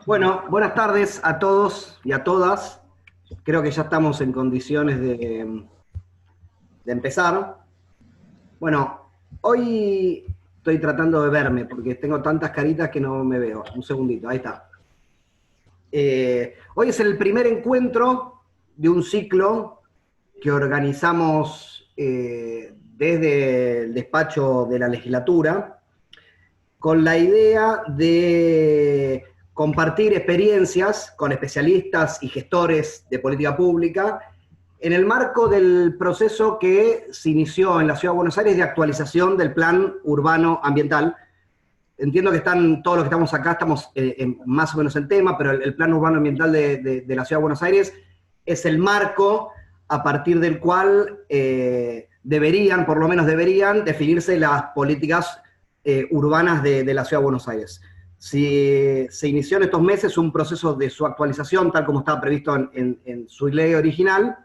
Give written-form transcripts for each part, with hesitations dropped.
Bueno, buenas tardes a todos y a todas. Creo que ya estamos en condiciones de empezar. Bueno, hoy estoy tratando de verme porque tengo tantas caritas que no me veo. Un segundito, ahí está. Hoy es el primer encuentro de un ciclo que organizamos desde el despacho de la legislatura con la idea de compartir experiencias con especialistas y gestores de política pública en el marco del proceso que se inició en la Ciudad de Buenos Aires de actualización del Plan Urbano Ambiental. Entiendo que están todos los que estamos acá, estamos más o menos en tema, pero el Plan Urbano Ambiental de la Ciudad de Buenos Aires es el marco a partir del cual deberían, por lo menos deberían, definirse las políticas urbanas de la Ciudad de Buenos Aires. Se inició en estos meses un proceso de su actualización, tal como estaba previsto en su ley original,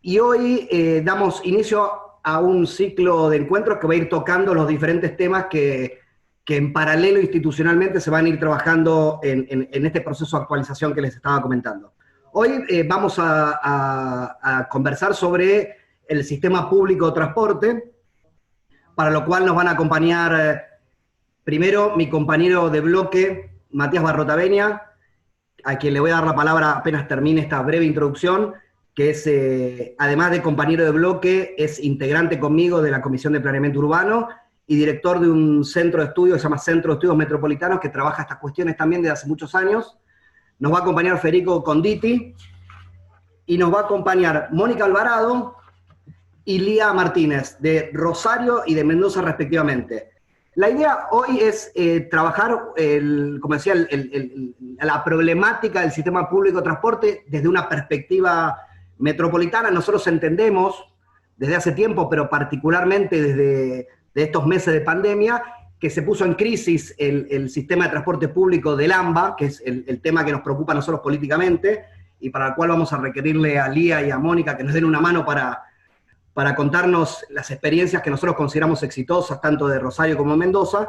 y hoy damos inicio a un ciclo de encuentros que va a ir tocando los diferentes temas que en paralelo institucionalmente se van a ir trabajando en este proceso de actualización que les estaba comentando. Hoy vamos a conversar sobre el sistema público de transporte, para lo cual nos van a acompañar primero mi compañero de bloque, Matías Barrotaveña, a quien le voy a dar la palabra apenas termine esta breve introducción, que es, además de compañero de bloque, es integrante conmigo de la Comisión de Planeamiento Urbano y director de un centro de estudios que se llama Centro de Estudios Metropolitanos, que trabaja estas cuestiones también desde hace muchos años. Nos va a acompañar Federico Conditi, y nos va a acompañar Mónica Alvarado y Lía Martínez, de Rosario y de Mendoza respectivamente. La idea hoy es trabajar, como decía, la problemática del sistema público de transporte desde una perspectiva metropolitana. Nosotros entendemos desde hace tiempo, pero particularmente desde estos meses de pandemia, que se puso en crisis el sistema de transporte público del AMBA, que es el tema que nos preocupa a nosotros políticamente, y para el cual vamos a requerirle a Lía y a Mónica que nos den una mano para contarnos las experiencias que nosotros consideramos exitosas, tanto de Rosario como de Mendoza.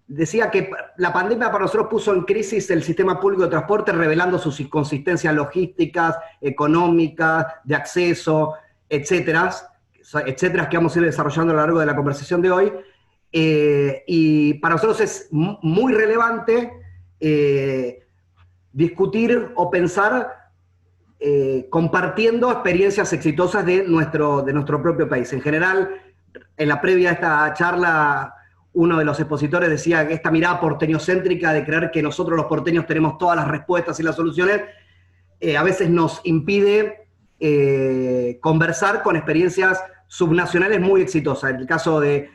Decía que la pandemia para nosotros puso en crisis el sistema público de transporte, revelando sus inconsistencias logísticas, económicas, de acceso, etcétera, que vamos a ir desarrollando a lo largo de la conversación de hoy. Y para nosotros es muy relevante discutir o pensar compartiendo experiencias exitosas de nuestro propio país. En general, en la previa a esta charla, uno de los expositores decía que esta mirada porteñocéntrica de creer que nosotros los porteños tenemos todas las respuestas y las soluciones, a veces nos impide conversar con experiencias subnacionales muy exitosas. En el caso de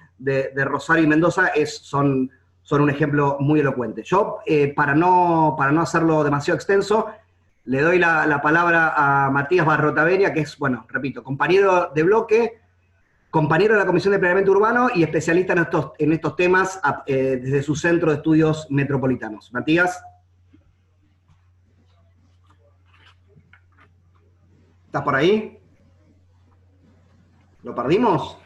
Rosario y Mendoza son un ejemplo muy elocuente. Yo, para no hacerlo demasiado extenso, le doy la palabra a Matías Barrotaveña, que es, bueno, repito, compañero de bloque, compañero de la Comisión de Planeamiento Urbano y especialista en estos temas desde su Centro de Estudios Metropolitanos. Matías. ¿Estás por ahí? ¿Lo perdimos?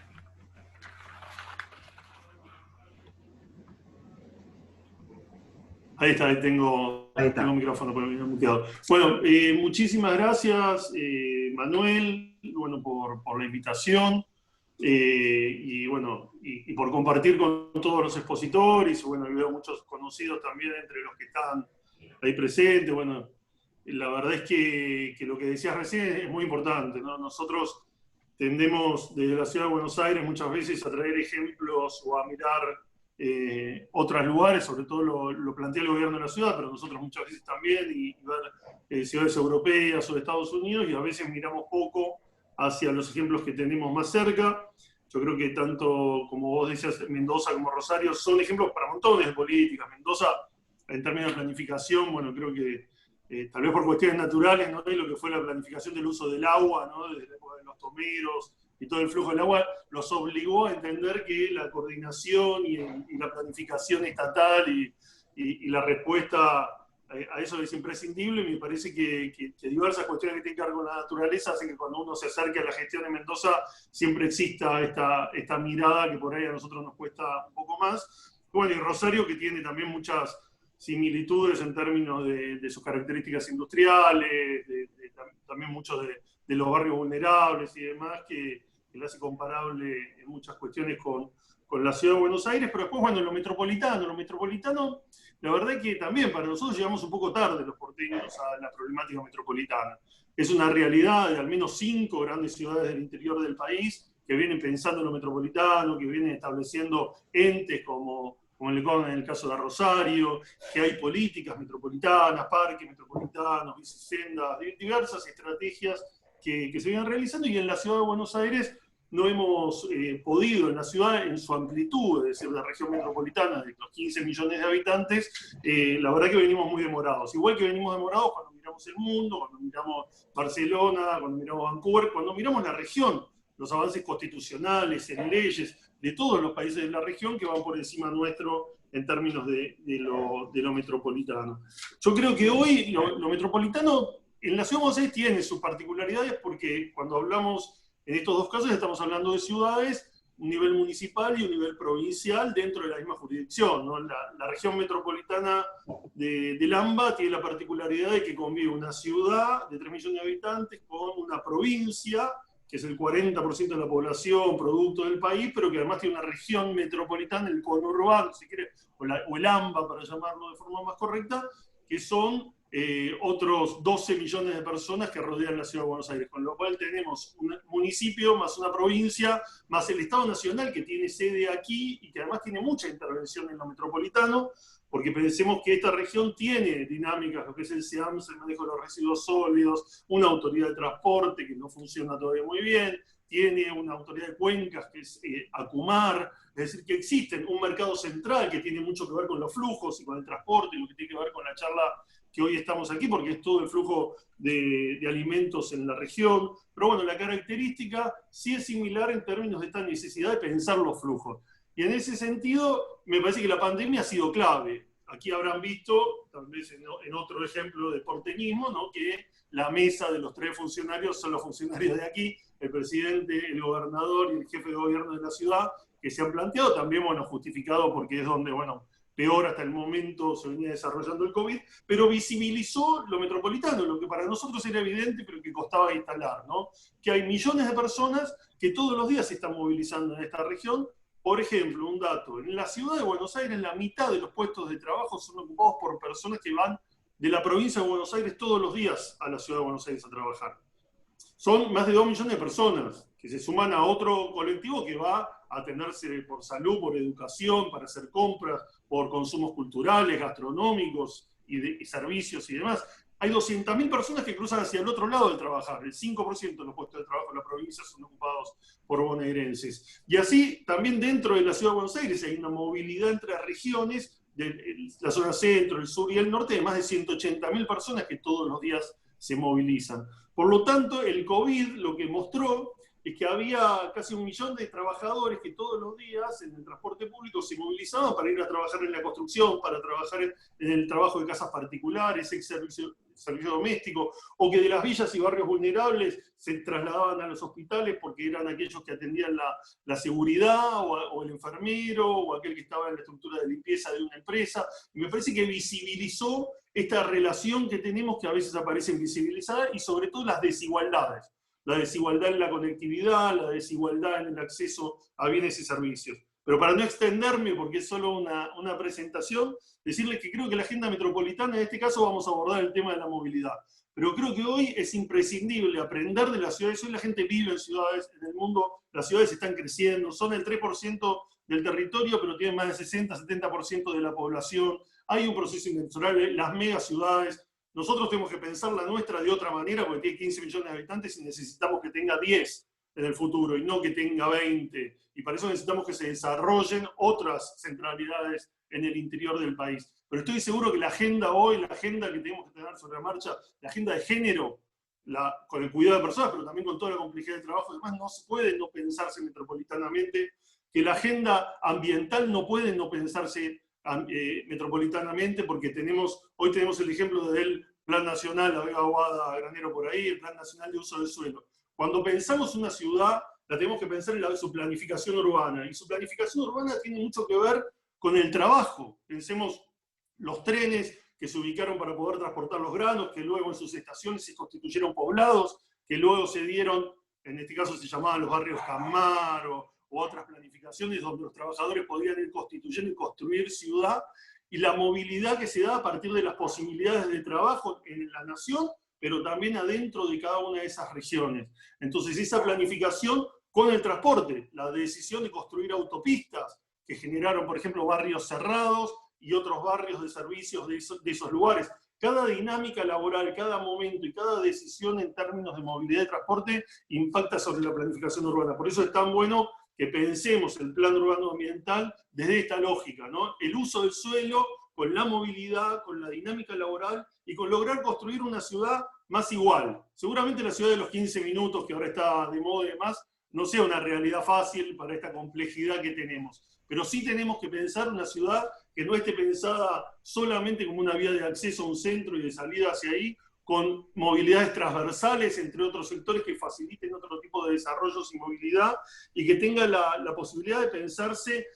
Ahí está, ahí tengo micrófono muteado. Bueno, muchísimas gracias, Manuel, bueno, por la invitación y bueno, y por compartir con todos los expositores. Bueno, veo muchos conocidos también entre los que están ahí presentes. Bueno, la verdad es que lo que decías recién es muy importante, ¿no? Nosotros tendemos desde la Ciudad de Buenos Aires muchas veces a traer ejemplos o a mirar otros lugares, sobre todo lo plantea el gobierno de la ciudad, pero nosotros muchas veces también, y ver ciudades europeas o de Estados Unidos, y a veces miramos poco hacia los ejemplos que tenemos más cerca. Yo creo que tanto, como vos decías, Mendoza como Rosario son ejemplos para montones de políticas. Mendoza, en términos de planificación, bueno, creo que tal vez por cuestiones naturales, ¿no? Y lo que fue la planificación del uso del agua, ¿no? Desde la época de los tomeros, y todo el flujo del agua, los obligó a entender que la coordinación y la planificación estatal y la respuesta a eso es imprescindible. Me parece que diversas cuestiones que tienen que ver con la naturaleza hacen que cuando uno se acerque a la gestión de Mendoza siempre exista esta mirada que por ahí a nosotros nos cuesta un poco más. Bueno, y Rosario, que tiene también muchas similitudes en términos de sus características industriales, también muchos de los barrios vulnerables y demás, que le hace comparable en muchas cuestiones con la ciudad de Buenos Aires. Pero después, bueno, lo metropolitano, la verdad es que también para nosotros llegamos un poco tarde los porteños a la problemática metropolitana. Es una realidad de al menos 5 grandes ciudades del interior del país que vienen pensando en lo metropolitano, que vienen estableciendo entes como en el caso de Rosario, que hay políticas metropolitanas, parques metropolitanos, bicisendas, diversas estrategias que se vienen realizando, y en la ciudad de Buenos Aires no hemos podido, en la ciudad en su amplitud, es decir, la región metropolitana de los 15 millones de habitantes, la verdad que venimos muy demorados. Igual que venimos demorados cuando miramos el mundo, cuando miramos Barcelona, cuando miramos Vancouver, cuando miramos la región, los avances constitucionales, en leyes, de todos los países de la región que van por encima nuestro en términos de lo metropolitano. Yo creo que hoy lo metropolitano en la ciudad de Buenos Aires tiene sus particularidades, porque cuando hablamos en estos dos casos estamos hablando de ciudades, un nivel municipal y un nivel provincial dentro de la misma jurisdicción, ¿no? La región metropolitana del AMBA tiene la particularidad de que convive una ciudad de 3 millones de habitantes con una provincia que es el 40% de la población, producto del país, pero que además tiene una región metropolitana, el conurbano, si quiere, o el AMBA, para llamarlo de forma más correcta, que son otros 12 millones de personas que rodean la ciudad de Buenos Aires, con lo cual tenemos un municipio más una provincia, más el Estado Nacional, que tiene sede aquí y que además tiene mucha intervención en lo metropolitano, porque pensemos que esta región tiene dinámicas, lo que es el SEAMS, el manejo de los residuos sólidos, una autoridad de transporte que no funciona todavía muy bien, tiene una autoridad de cuencas que es ACUMAR, es decir, que existe un mercado central que tiene mucho que ver con los flujos y con el transporte, y lo que tiene que ver con la charla que hoy estamos aquí, porque es todo el flujo de alimentos en la región. Pero bueno, la característica sí es similar en términos de esta necesidad de pensar los flujos. Y en ese sentido, me parece que la pandemia ha sido clave. Aquí habrán visto, tal vez en otro ejemplo de porteñismo, ¿no?, que la mesa de los 3 funcionarios son los funcionarios de aquí, el presidente, el gobernador y el jefe de gobierno de la ciudad, que se han planteado, también, bueno, justificado porque es donde, bueno, peor hasta el momento se venía desarrollando el COVID, pero visibilizó lo metropolitano, lo que para nosotros era evidente, pero que costaba instalar, ¿no? Que hay millones de personas que todos los días se están movilizando en esta región. Por ejemplo, un dato, en la ciudad de Buenos Aires la mitad de los puestos de trabajo son ocupados por personas que van de la provincia de Buenos Aires todos los días a la ciudad de Buenos Aires a trabajar. Son más de 2 millones de personas que se suman a otro colectivo que va a atenderse por salud, por educación, para hacer compras, por consumos culturales, gastronómicos y servicios y demás. Hay 200.000 personas que cruzan hacia el otro lado de trabajar. El 5% de los puestos de trabajo en la provincia son ocupados por bonaerenses. Y así, también dentro de la ciudad de Buenos Aires hay una movilidad entre regiones, de la zona centro, el sur y el norte, de más de 180.000 personas que todos los días se movilizan. Por lo tanto, el COVID lo que mostró es que había casi 1 millón de trabajadores que todos los días en el transporte público se movilizaban para ir a trabajar en la construcción, para trabajar en el trabajo de casas particulares, servicio doméstico, o que de las villas y barrios vulnerables se trasladaban a los hospitales porque eran aquellos que atendían la seguridad, o el enfermero, o aquel que estaba en la estructura de limpieza de una empresa. Y me parece que visibilizó esta relación que tenemos, que a veces aparece invisibilizada, y sobre todo las desigualdades. La desigualdad en la conectividad, la desigualdad en el acceso a bienes y servicios. Pero para no extenderme, porque es solo una presentación, decirles que creo que la agenda metropolitana, en este caso vamos a abordar el tema de la movilidad. Pero creo que hoy es imprescindible aprender de las ciudades. Hoy la gente vive en ciudades, en el mundo las ciudades están creciendo, son el 3% del territorio, pero tienen más de 60-70% de la población. Hay un proceso inmensurable, las megaciudades. Nosotros tenemos que pensar la nuestra de otra manera, porque tiene 15 millones de habitantes y necesitamos que tenga 10 en el futuro, y no que tenga 20. Y para eso necesitamos que se desarrollen otras centralidades en el interior del país. Pero estoy seguro que la agenda hoy, la agenda que tenemos que tener sobre la marcha, la agenda de género, con el cuidado de personas, pero también con toda la complejidad del trabajo, además no se puede no pensarse metropolitanamente, que la agenda ambiental no puede no pensarse metropolitanamente, porque hoy tenemos el ejemplo del Plan Nacional, la Vega Aguada, Granero por ahí, el Plan Nacional de Uso del Suelo. Cuando pensamos una ciudad, la tenemos que pensar en su planificación urbana, y su planificación urbana tiene mucho que ver con el trabajo. Pensemos los trenes que se ubicaron para poder transportar los granos, que luego en sus estaciones se constituyeron poblados, que luego se dieron, en este caso se llamaban los barrios Camar o otras planificaciones donde los trabajadores podían ir constituyendo y construir ciudad, y la movilidad que se da a partir de las posibilidades de trabajo en la nación, pero también adentro de cada una de esas regiones. Entonces esa planificación con el transporte, la decisión de construir autopistas, que generaron, por ejemplo, barrios cerrados y otros barrios de servicios de esos lugares. Cada dinámica laboral, cada momento y cada decisión en términos de movilidad y transporte impacta sobre la planificación urbana. Por eso es tan bueno que pensemos el plan urbano ambiental desde esta lógica, ¿no? El uso del suelo con la movilidad, con la dinámica laboral y con lograr construir una ciudad más igual. Seguramente la ciudad de los 15 minutos, que ahora está de moda y demás, no sea una realidad fácil para esta complejidad que tenemos. Pero sí tenemos que pensar una ciudad que no esté pensada solamente como una vía de acceso a un centro y de salida hacia ahí, con movilidades transversales entre otros sectores que faciliten otro tipo de desarrollos y movilidad, y que tenga la posibilidad de pensarse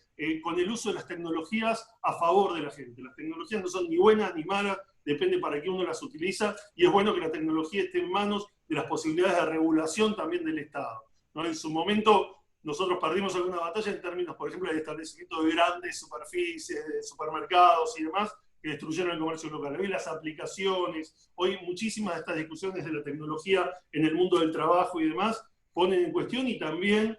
con el uso de las tecnologías a favor de la gente. Las tecnologías no son ni buenas ni malas, depende para qué uno las utiliza, y es bueno que la tecnología esté en manos de las posibilidades de regulación también del Estado, ¿no? En su momento nosotros perdimos alguna batalla en términos, por ejemplo, del establecimiento de grandes superficies, de supermercados y demás, que destruyeron el comercio local. Hoy las aplicaciones, hoy muchísimas de estas discusiones de la tecnología en el mundo del trabajo y demás ponen en cuestión, y también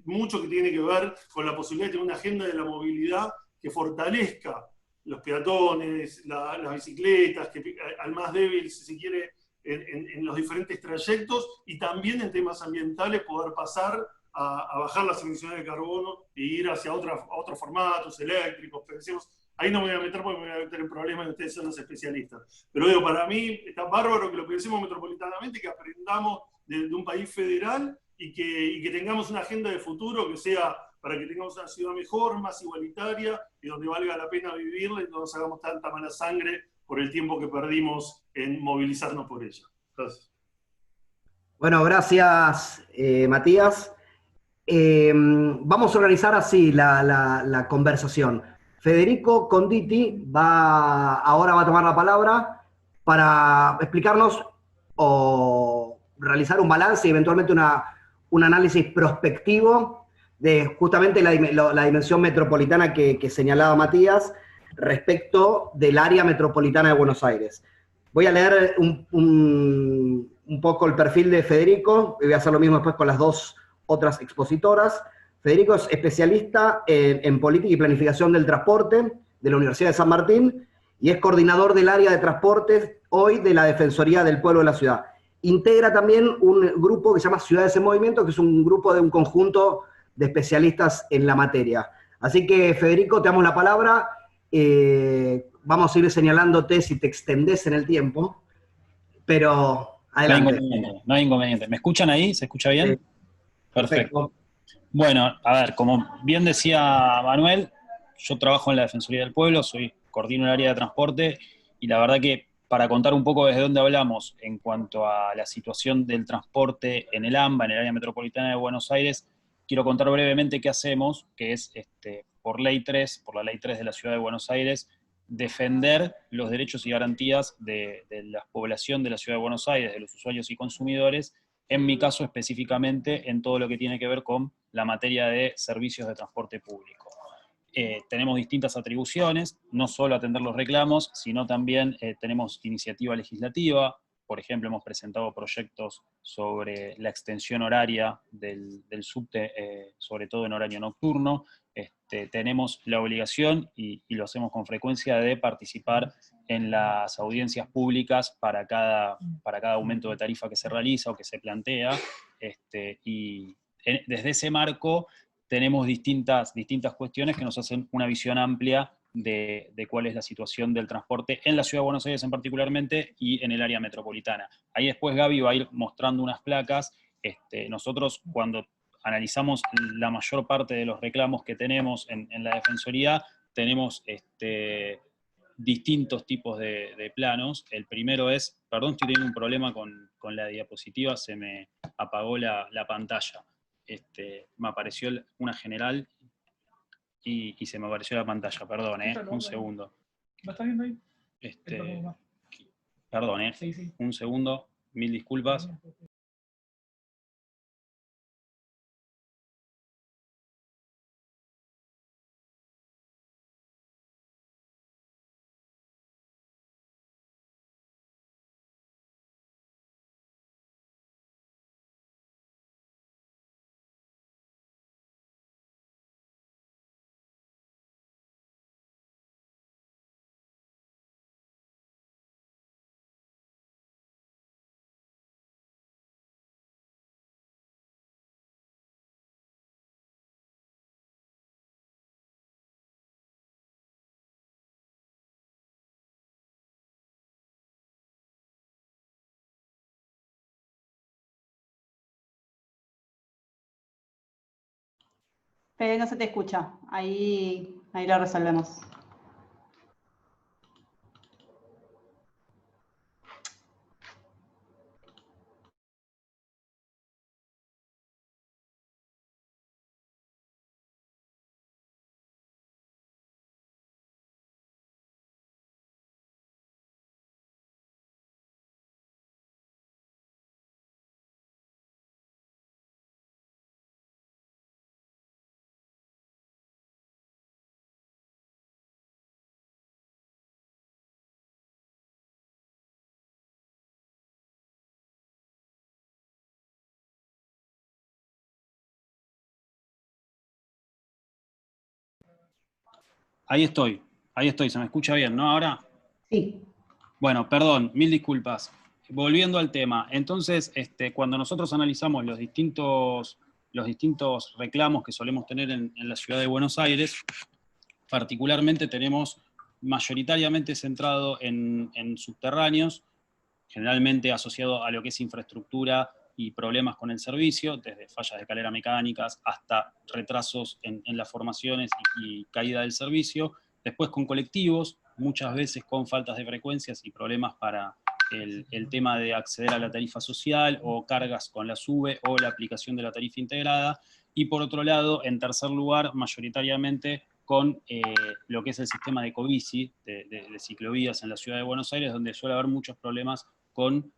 mucho que tiene que ver con la posibilidad de tener una agenda de la movilidad que fortalezca los peatones, las bicicletas, que al más débil, si se quiere, en los diferentes trayectos, y también en temas ambientales poder pasar a bajar las emisiones de carbono e ir hacia otros formatos eléctricos. Pensemos, ahí no me voy a meter porque me voy a meter en problemas y ustedes son los especialistas. Pero digo, para mí está bárbaro que lo pensemos metropolitanamente, que aprendamos de un país federal y que tengamos una agenda de futuro que sea para que tengamos una ciudad mejor, más igualitaria y donde valga la pena vivirla y no nos hagamos tanta mala sangre por el tiempo que perdimos en movilizarnos por ella. Gracias. Bueno, gracias, Matías. Vamos a organizar así la conversación. Federico Conditi ahora va a tomar la palabra para explicarnos o realizar un balance y eventualmente un análisis prospectivo de justamente la dimensión metropolitana que señalaba Matías respecto del área metropolitana de Buenos Aires. Voy a leer un poco el perfil de Federico, y voy a hacer lo mismo después con las dos otras expositoras. Federico es especialista en política y planificación del transporte de la Universidad de San Martín y es coordinador del área de transportes hoy de la Defensoría del Pueblo de la Ciudad. Integra también un grupo que se llama Ciudades en Movimiento, que es un grupo de un conjunto de especialistas en la materia. Así que, Federico, te damos la palabra. Vamos a ir señalándote si te extendés en el tiempo, pero adelante. No hay inconveniente. ¿Me escuchan ahí? ¿Se escucha bien? Sí. Perfecto. Bueno, a ver, como bien decía Manuel, yo trabajo en la Defensoría del Pueblo, coordino el área de transporte, y la verdad que para contar un poco desde dónde hablamos en cuanto a la situación del transporte en el AMBA, en el área metropolitana de Buenos Aires, quiero contar brevemente qué hacemos, que es por la Ley 3 de la Ciudad de Buenos Aires, defender los derechos y garantías de la población de la Ciudad de Buenos Aires, de los usuarios y consumidores, en mi caso específicamente en todo lo que tiene que ver con la materia de servicios de transporte público. Tenemos distintas atribuciones, no solo atender los reclamos, sino también tenemos iniciativa legislativa. Por ejemplo, hemos presentado proyectos sobre la extensión horaria del subte, sobre todo en horario nocturno. Tenemos la obligación, y lo hacemos con frecuencia, de participar en las audiencias públicas para cada aumento de tarifa que se realiza o que se plantea. Y desde ese marco tenemos distintas cuestiones que nos hacen una visión amplia de cuál es la situación del transporte en la Ciudad de Buenos Aires en particularmente y en el área metropolitana. Ahí después Gaby va a ir mostrando unas placas. Nosotros cuando analizamos la mayor parte de los reclamos que tenemos en la Defensoría, tenemos distintos tipos de planos. El primero es, perdón, estoy teniendo un problema con la diapositiva, se me apagó la pantalla. Me apareció una general y se me apareció la pantalla, perdón, un segundo. ¿Lo estás viendo ahí? Perdón, Sí. Un segundo, mil disculpas. Fede, no se te escucha. Ahí lo resolvemos. Ahí estoy, se me escucha bien, ¿no? Ahora. Sí. Bueno, perdón, mil disculpas. Volviendo al tema, entonces, cuando nosotros analizamos los distintos reclamos que solemos tener en la ciudad de Buenos Aires, particularmente tenemos mayoritariamente centrado en subterráneos, generalmente asociado a lo que es infraestructura y problemas con el servicio, desde fallas de escalera mecánicas hasta retrasos en las formaciones y caída del servicio. Después con colectivos, muchas veces con faltas de frecuencias y problemas para el tema de acceder a la tarifa social o cargas con la SUBE o la aplicación de la tarifa integrada. Y por otro lado, en tercer lugar, mayoritariamente con lo que es el sistema de Covici, de ciclovías en la ciudad de Buenos Aires, donde suele haber muchos problemas con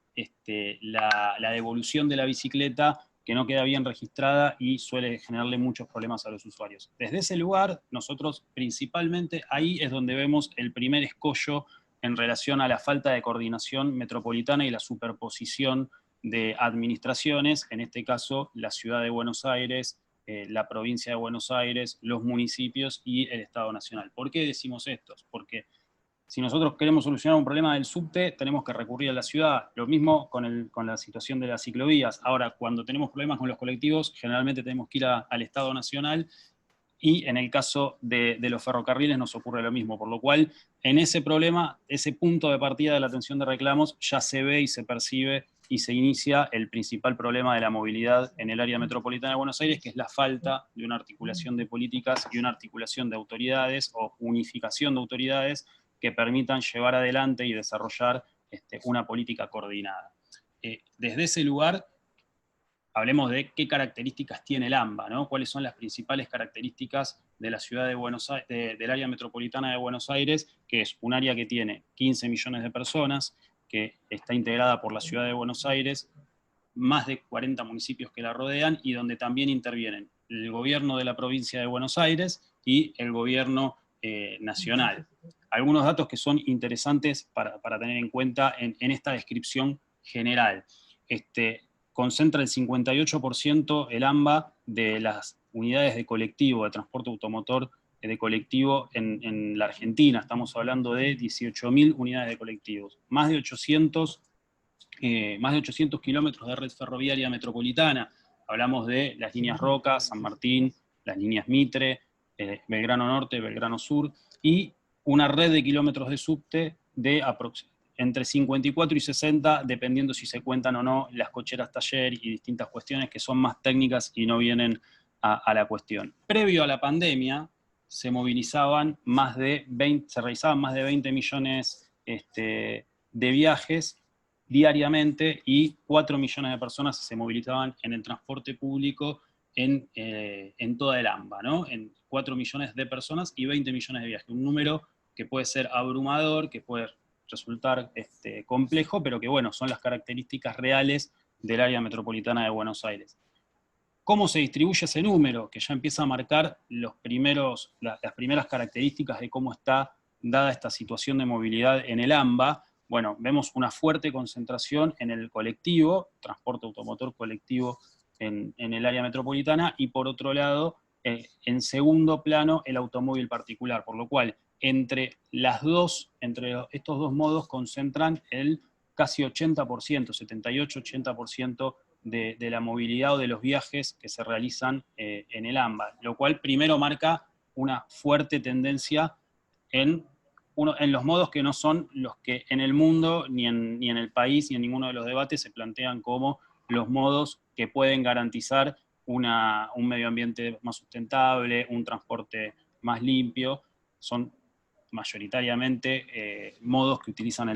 la devolución de la bicicleta que no queda bien registrada y suele generarle muchos problemas a los usuarios. Desde ese lugar, nosotros principalmente ahí es donde vemos el primer escollo en relación a la falta de coordinación metropolitana y la superposición de administraciones, en este caso la ciudad de Buenos Aires, la provincia de Buenos Aires, los municipios y el Estado Nacional. ¿Por qué decimos esto? Porque si nosotros queremos solucionar un problema del subte, tenemos que recurrir a la ciudad. Lo mismo con la situación de las ciclovías. Ahora, cuando tenemos problemas con los colectivos, generalmente tenemos que ir al Estado Nacional, y en el caso de los ferrocarriles nos ocurre lo mismo, por lo cual en ese problema, ese punto de partida de la atención de reclamos, ya se ve y se percibe y se inicia el principal problema de la movilidad en el área metropolitana de Buenos Aires, que es la falta de una articulación de políticas y una articulación de autoridades o unificación de autoridades que permitan llevar adelante y desarrollar una política coordinada. Desde ese lugar, hablemos de qué características tiene el AMBA, ¿no? Cuáles son las principales características de la ciudad de Buenos Aires, del área metropolitana de Buenos Aires, que es un área que tiene 15 millones de personas, que está integrada por la ciudad de Buenos Aires, más de 40 municipios que la rodean, y donde también intervienen el gobierno de la provincia de Buenos Aires y el gobierno nacional. Algunos datos que son interesantes para tener en cuenta en esta descripción general. Concentra el 58% el AMBA de las unidades de colectivo, de transporte automotor de colectivo en la Argentina. Estamos hablando de 18.000 unidades de colectivos. Más de 800 kilómetros de red ferroviaria metropolitana. Hablamos de las líneas Roca, San Martín, las líneas Mitre, Belgrano Norte, Belgrano Sur, y una red de kilómetros de subte de entre 54 y 60, dependiendo si se cuentan o no las cocheras taller y distintas cuestiones que son más técnicas y no vienen a la cuestión. Previo a la pandemia, se movilizaban se realizaban más de 20 millones de viajes diariamente y 4 millones de personas se movilizaban en el transporte público en toda el AMBA, ¿no? En 4 millones de personas y 20 millones de viajes. Un número que puede ser abrumador, que puede resultar complejo, pero que, bueno, son las características reales del área metropolitana de Buenos Aires. ¿Cómo se distribuye ese número? Que ya empieza a marcar las primeras características de cómo está dada esta situación de movilidad en el AMBA. Bueno, vemos una fuerte concentración en el colectivo, transporte automotor colectivo en el área metropolitana, y por otro lado, en segundo plano, el automóvil particular, por lo cual entre estos dos modos concentran el casi 80%, 78-80% de la movilidad o de los viajes que se realizan en el AMBA, lo cual primero marca una fuerte tendencia en los modos que no son los que en el mundo, ni en el país, ni en ninguno de los debates se plantean como los modos que pueden garantizar un medio ambiente más sustentable, un transporte más limpio. Son mayoritariamente modos que utilizan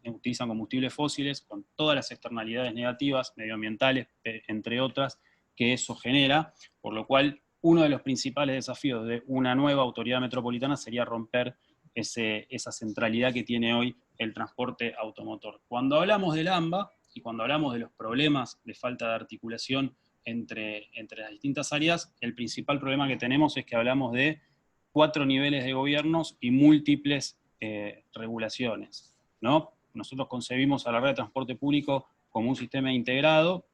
utilizan combustibles fósiles con todas las externalidades negativas, medioambientales, entre otras, que eso genera, por lo cual uno de los principales desafíos de una nueva autoridad metropolitana sería romper esa centralidad que tiene hoy el transporte automotor. Cuando hablamos del AMBA y cuando hablamos de los problemas de falta de articulación entre las distintas áreas, el principal problema que tenemos es que hablamos de 4 niveles de gobiernos y múltiples regulaciones, ¿no? Nosotros concebimos a la red de transporte público como un sistema integrado,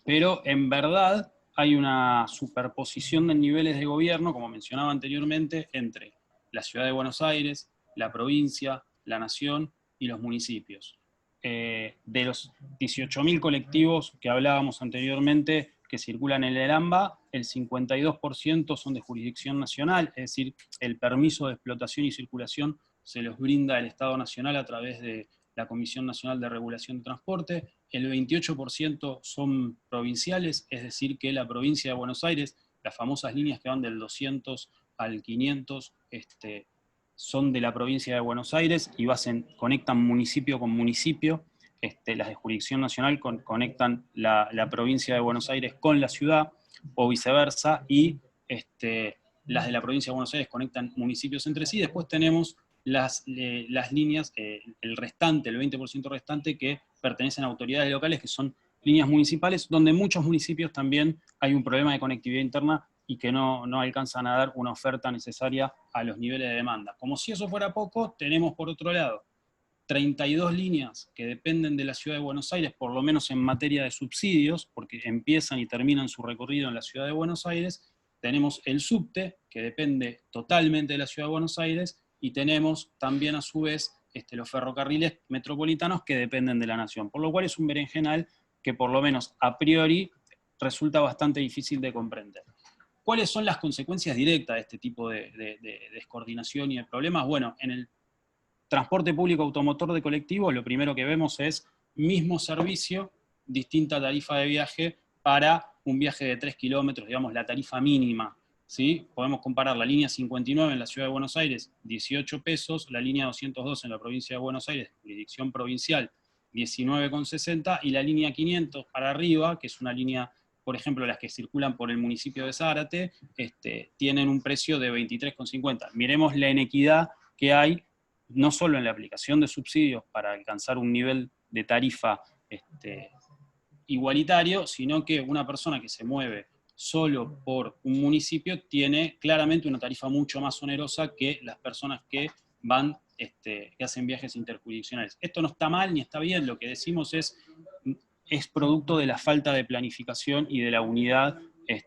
pero en verdad hay una superposición de niveles de gobierno, como mencionaba anteriormente, entre la ciudad de Buenos Aires, la provincia, la nación y los municipios. De los 18.000 colectivos que hablábamos anteriormente que circulan en el AMBA, el 52% son de jurisdicción nacional, es decir, el permiso de explotación y circulación se los brinda el Estado Nacional a través de la Comisión Nacional de Regulación de Transporte, el 28% son provinciales, es decir, que la provincia de Buenos Aires, las famosas líneas que van del 200 al 500, son de la provincia de Buenos Aires y conectan municipio con municipio. Las de jurisdicción nacional conectan la provincia de Buenos Aires con la ciudad, o viceversa, y las de la provincia de Buenos Aires conectan municipios entre sí. Después tenemos las líneas, el 20% restante, que pertenecen a autoridades locales, que son líneas municipales, donde en muchos municipios también hay un problema de conectividad interna y que no alcanzan a dar una oferta necesaria a los niveles de demanda. Como si eso fuera poco, tenemos por otro lado 32 líneas que dependen de la Ciudad de Buenos Aires, por lo menos en materia de subsidios, porque empiezan y terminan su recorrido en la Ciudad de Buenos Aires. Tenemos el subte, que depende totalmente de la Ciudad de Buenos Aires, y tenemos también a su vez los ferrocarriles metropolitanos que dependen de la nación, por lo cual es un berenjenal que por lo menos a priori resulta bastante difícil de comprender. ¿Cuáles son las consecuencias directas de este tipo de descoordinación y de problemas? Bueno, en el transporte público automotor de colectivo, lo primero que vemos es mismo servicio, distinta tarifa de viaje para un viaje de 3 kilómetros, digamos la tarifa mínima, ¿sí? Podemos comparar la línea 59 en la Ciudad de Buenos Aires, 18 pesos, la línea 202 en la provincia de Buenos Aires, jurisdicción provincial, 19,60, y la línea 500 para arriba, que es una línea, por ejemplo, las que circulan por el municipio de Zárate, tienen un precio de 23,50. Miremos la inequidad que hay, no solo en la aplicación de subsidios para alcanzar un nivel de tarifa igualitario, sino que una persona que se mueve solo por un municipio tiene claramente una tarifa mucho más onerosa que las personas que que hacen viajes interjurisdiccionales. Esto no está mal ni está bien, lo que decimos es producto de la falta de planificación y de la unidad,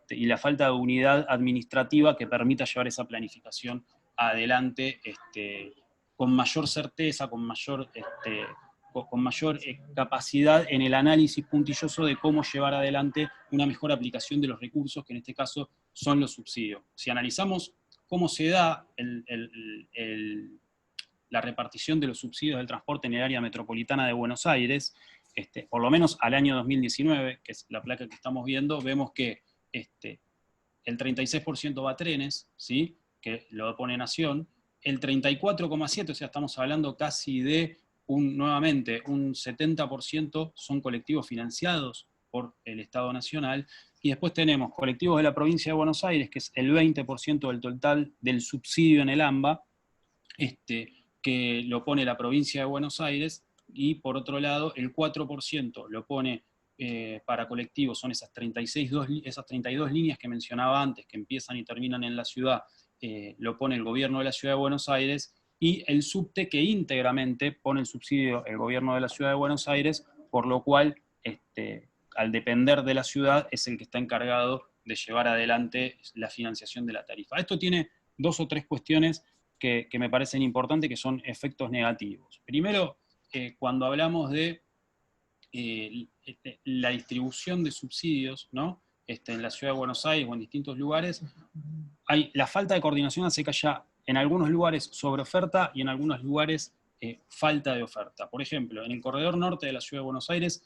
y la falta de unidad administrativa que permita llevar esa planificación adelante con mayor certeza, con mayor capacidad en el análisis puntilloso de cómo llevar adelante una mejor aplicación de los recursos, que en este caso son los subsidios. Si analizamos cómo se da la repartición de los subsidios del transporte en el área metropolitana de Buenos Aires, por lo menos al año 2019, que es la placa que estamos viendo, vemos que el 36% va a trenes, ¿sí? Que lo pone Nación, el 34,7%, o sea, estamos hablando casi de nuevamente un 70% son colectivos financiados por el Estado Nacional, y después tenemos colectivos de la provincia de Buenos Aires, que es el 20% del total del subsidio en el AMBA, que lo pone la provincia de Buenos Aires, y por otro lado el 4% lo pone para colectivos, son esas 32 líneas que mencionaba antes, que empiezan y terminan en la ciudad, lo pone el gobierno de la Ciudad de Buenos Aires, y el subte que íntegramente pone el subsidio el gobierno de la Ciudad de Buenos Aires, por lo cual al depender de la ciudad es el que está encargado de llevar adelante la financiación de la tarifa. Esto tiene 2 o 3 cuestiones que me parecen importantes, que son efectos negativos. Primero, cuando hablamos de la distribución de subsidios, ¿no? En la Ciudad de Buenos Aires o en distintos lugares, la falta de coordinación hace que haya en algunos lugares sobreoferta y en algunos lugares falta de oferta. Por ejemplo, en el corredor norte de la Ciudad de Buenos Aires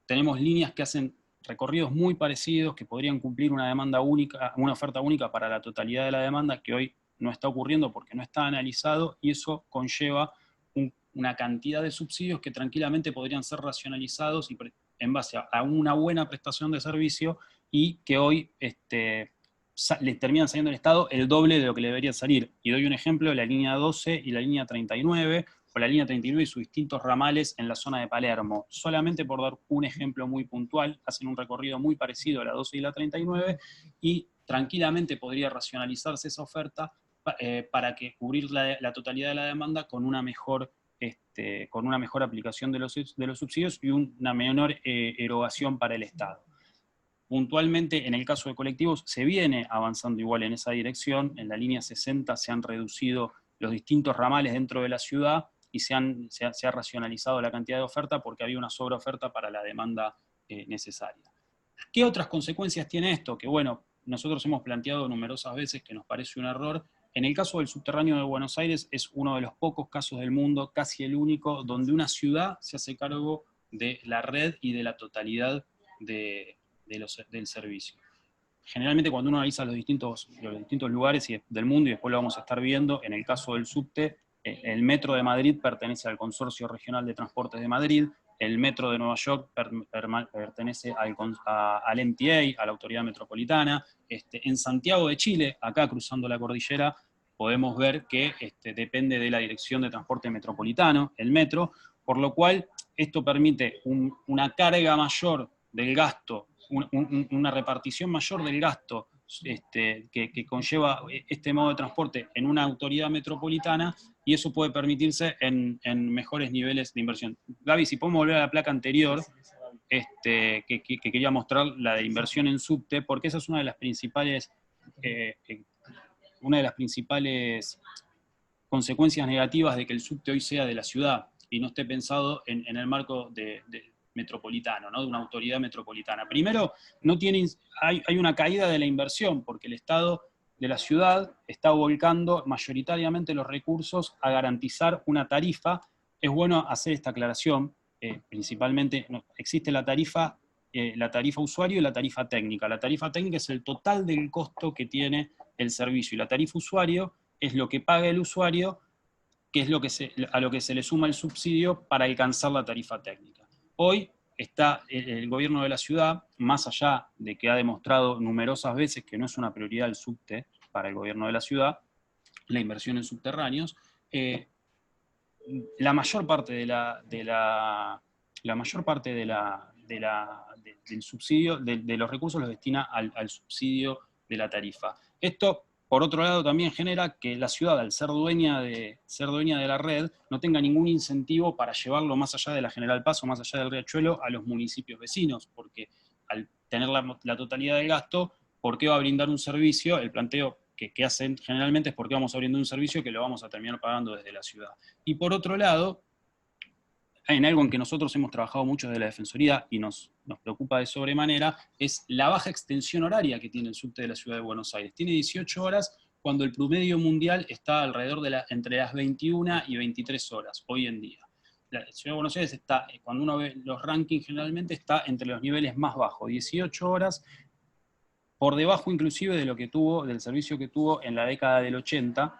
tenemos líneas que hacen recorridos muy parecidos, que podrían cumplir una demanda única, una oferta única para la totalidad de la demanda, que hoy no está ocurriendo porque no está analizado, y eso conlleva una cantidad de subsidios que tranquilamente podrían ser racionalizados y en base a una buena prestación de servicio, y que hoy le terminan saliendo al Estado el doble de lo que le debería salir. Y doy un ejemplo de la línea 12 y la línea 39, o la línea 39 y sus distintos ramales en la zona de Palermo. Solamente por dar un ejemplo muy puntual, hacen un recorrido muy parecido a la 12 y la 39, y tranquilamente podría racionalizarse esa oferta para que cubrir la totalidad de la demanda con una mejor aplicación de los subsidios y una menor erogación para el Estado. Puntualmente, en el caso de colectivos, se viene avanzando igual en esa dirección. En la línea 60 se han reducido los distintos ramales dentro de la ciudad y se ha racionalizado la cantidad de oferta porque había una sobreoferta para la demanda necesaria. ¿Qué otras consecuencias tiene esto? Que bueno, nosotros hemos planteado numerosas veces que nos parece un error. En el caso del subterráneo de Buenos Aires es uno de los pocos casos del mundo, casi el único, donde una ciudad se hace cargo de la red y de la totalidad del servicio. Generalmente cuando uno analiza los distintos lugares del mundo, y después lo vamos a estar viendo, en el caso del subte, el Metro de Madrid pertenece al Consorcio Regional de Transportes de Madrid, el Metro de Nueva York pertenece al MTA, a la Autoridad Metropolitana. En Santiago de Chile, acá cruzando la cordillera, podemos ver que depende de la Dirección de Transporte Metropolitano, el metro, por lo cual esto permite una carga mayor del gasto, una repartición mayor del gasto que conlleva este modo de transporte en una autoridad metropolitana, y eso puede permitirse en mejores niveles de inversión. Gaby, si podemos volver a la placa anterior, que quería mostrar la de inversión en subte, porque esa es una de las principales consecuencias negativas de que el subte hoy sea de la ciudad y no esté pensado en el marco metropolitano, ¿no? De una autoridad metropolitana. Primero, hay una caída de la inversión, porque el Estado de la ciudad está volcando mayoritariamente los recursos a garantizar una tarifa. Es bueno hacer esta aclaración, principalmente existe la tarifa usuario y la tarifa técnica. La tarifa técnica es el total del costo que tiene el servicio, y la tarifa usuario es lo que paga el usuario, que es a lo que se le suma el subsidio para alcanzar la tarifa técnica. Hoy está el gobierno de la ciudad, más allá de que ha demostrado numerosas veces que no es una prioridad el subte para el gobierno de la ciudad, la inversión en subterráneos, la mayor parte del subsidio, de los recursos los destina al subsidio de la tarifa. Esto, por otro lado, también genera que la ciudad, al ser dueña de la red, no tenga ningún incentivo para llevarlo más allá de la General Paz o más allá del Riachuelo a los municipios vecinos, porque al tener la totalidad del gasto, ¿por qué va a brindar un servicio? El planteo que hacen generalmente es: ¿por qué vamos a brindar un servicio que lo vamos a terminar pagando desde la ciudad? Y por otro lado, en algo en que nosotros hemos trabajado mucho desde la Defensoría y nos preocupa de sobremanera, es la baja extensión horaria que tiene el subte de la Ciudad de Buenos Aires. Tiene 18 horas cuando el promedio mundial está alrededor entre las 21 y 23 horas, hoy en día. La Ciudad de Buenos Aires está, cuando uno ve los rankings generalmente, está entre los niveles más bajos, 18 horas, por debajo inclusive de lo que tuvo, del servicio que tuvo en la década del 80,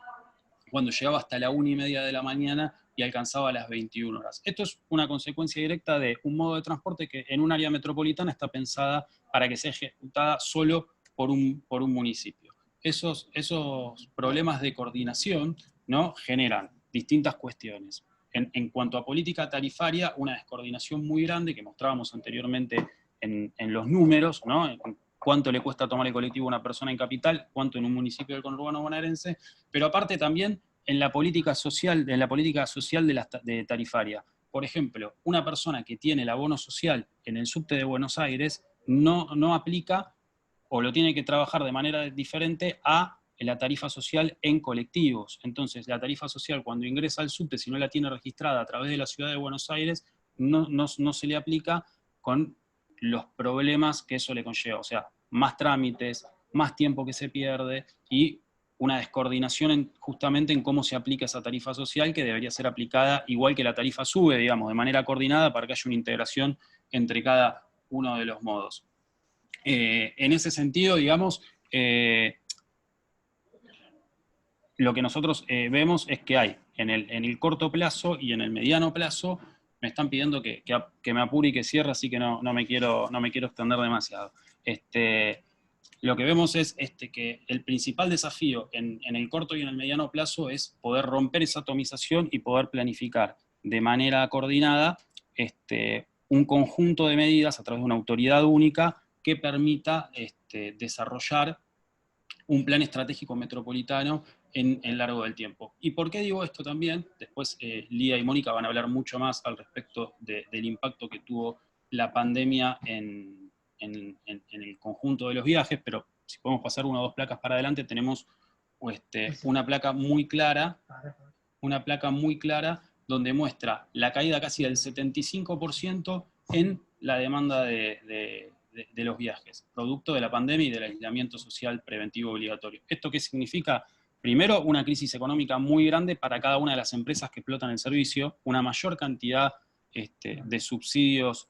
cuando llegaba hasta la 1:30 de la mañana y alcanzaba las 21 horas. Esto es una consecuencia directa de un modo de transporte que en un área metropolitana está pensada para que sea ejecutada solo por un municipio. Esos problemas de coordinación, ¿no?, generan distintas cuestiones. En cuanto a política tarifaria, una descoordinación muy grande que mostrábamos anteriormente en los números, ¿no?, en cuánto le cuesta tomar el colectivo a una persona en capital, cuánto en un municipio del conurbano bonaerense, pero aparte también en la política social, de tarifaria. Por ejemplo, una persona que tiene el abono social en el subte de Buenos Aires no aplica o lo tiene que trabajar de manera diferente a la tarifa social en colectivos. Entonces, la tarifa social cuando ingresa al subte, si no la tiene registrada a través de la ciudad de Buenos Aires, no se le aplica con los problemas que eso le conlleva. O sea, más trámites, más tiempo que se pierde y una descoordinación justamente en cómo se aplica esa tarifa social, que debería ser aplicada igual que la tarifa SUBE, digamos, de manera coordinada para que haya una integración entre cada uno de los modos. En ese sentido, digamos, lo que nosotros vemos es que hay en el corto plazo y en el mediano plazo. Me están pidiendo que me apure y que cierre, así que no me quiero extender demasiado. Lo que vemos es que el principal desafío en el corto y en el mediano plazo es poder romper esa atomización y poder planificar de manera coordinada un conjunto de medidas a través de una autoridad única que permita desarrollar un plan estratégico metropolitano en largo del tiempo. ¿Y por qué digo esto también? Después Lía y Mónica van a hablar mucho más al respecto del impacto que tuvo la pandemia en el conjunto de los viajes, pero si podemos pasar una o dos placas para adelante, tenemos una placa muy clara, donde muestra la caída casi del 75% en la demanda de los viajes, producto de la pandemia y del aislamiento social preventivo obligatorio. ¿Esto qué significa? Primero, una crisis económica muy grande para cada una de las empresas que explotan el servicio, una mayor cantidad de subsidios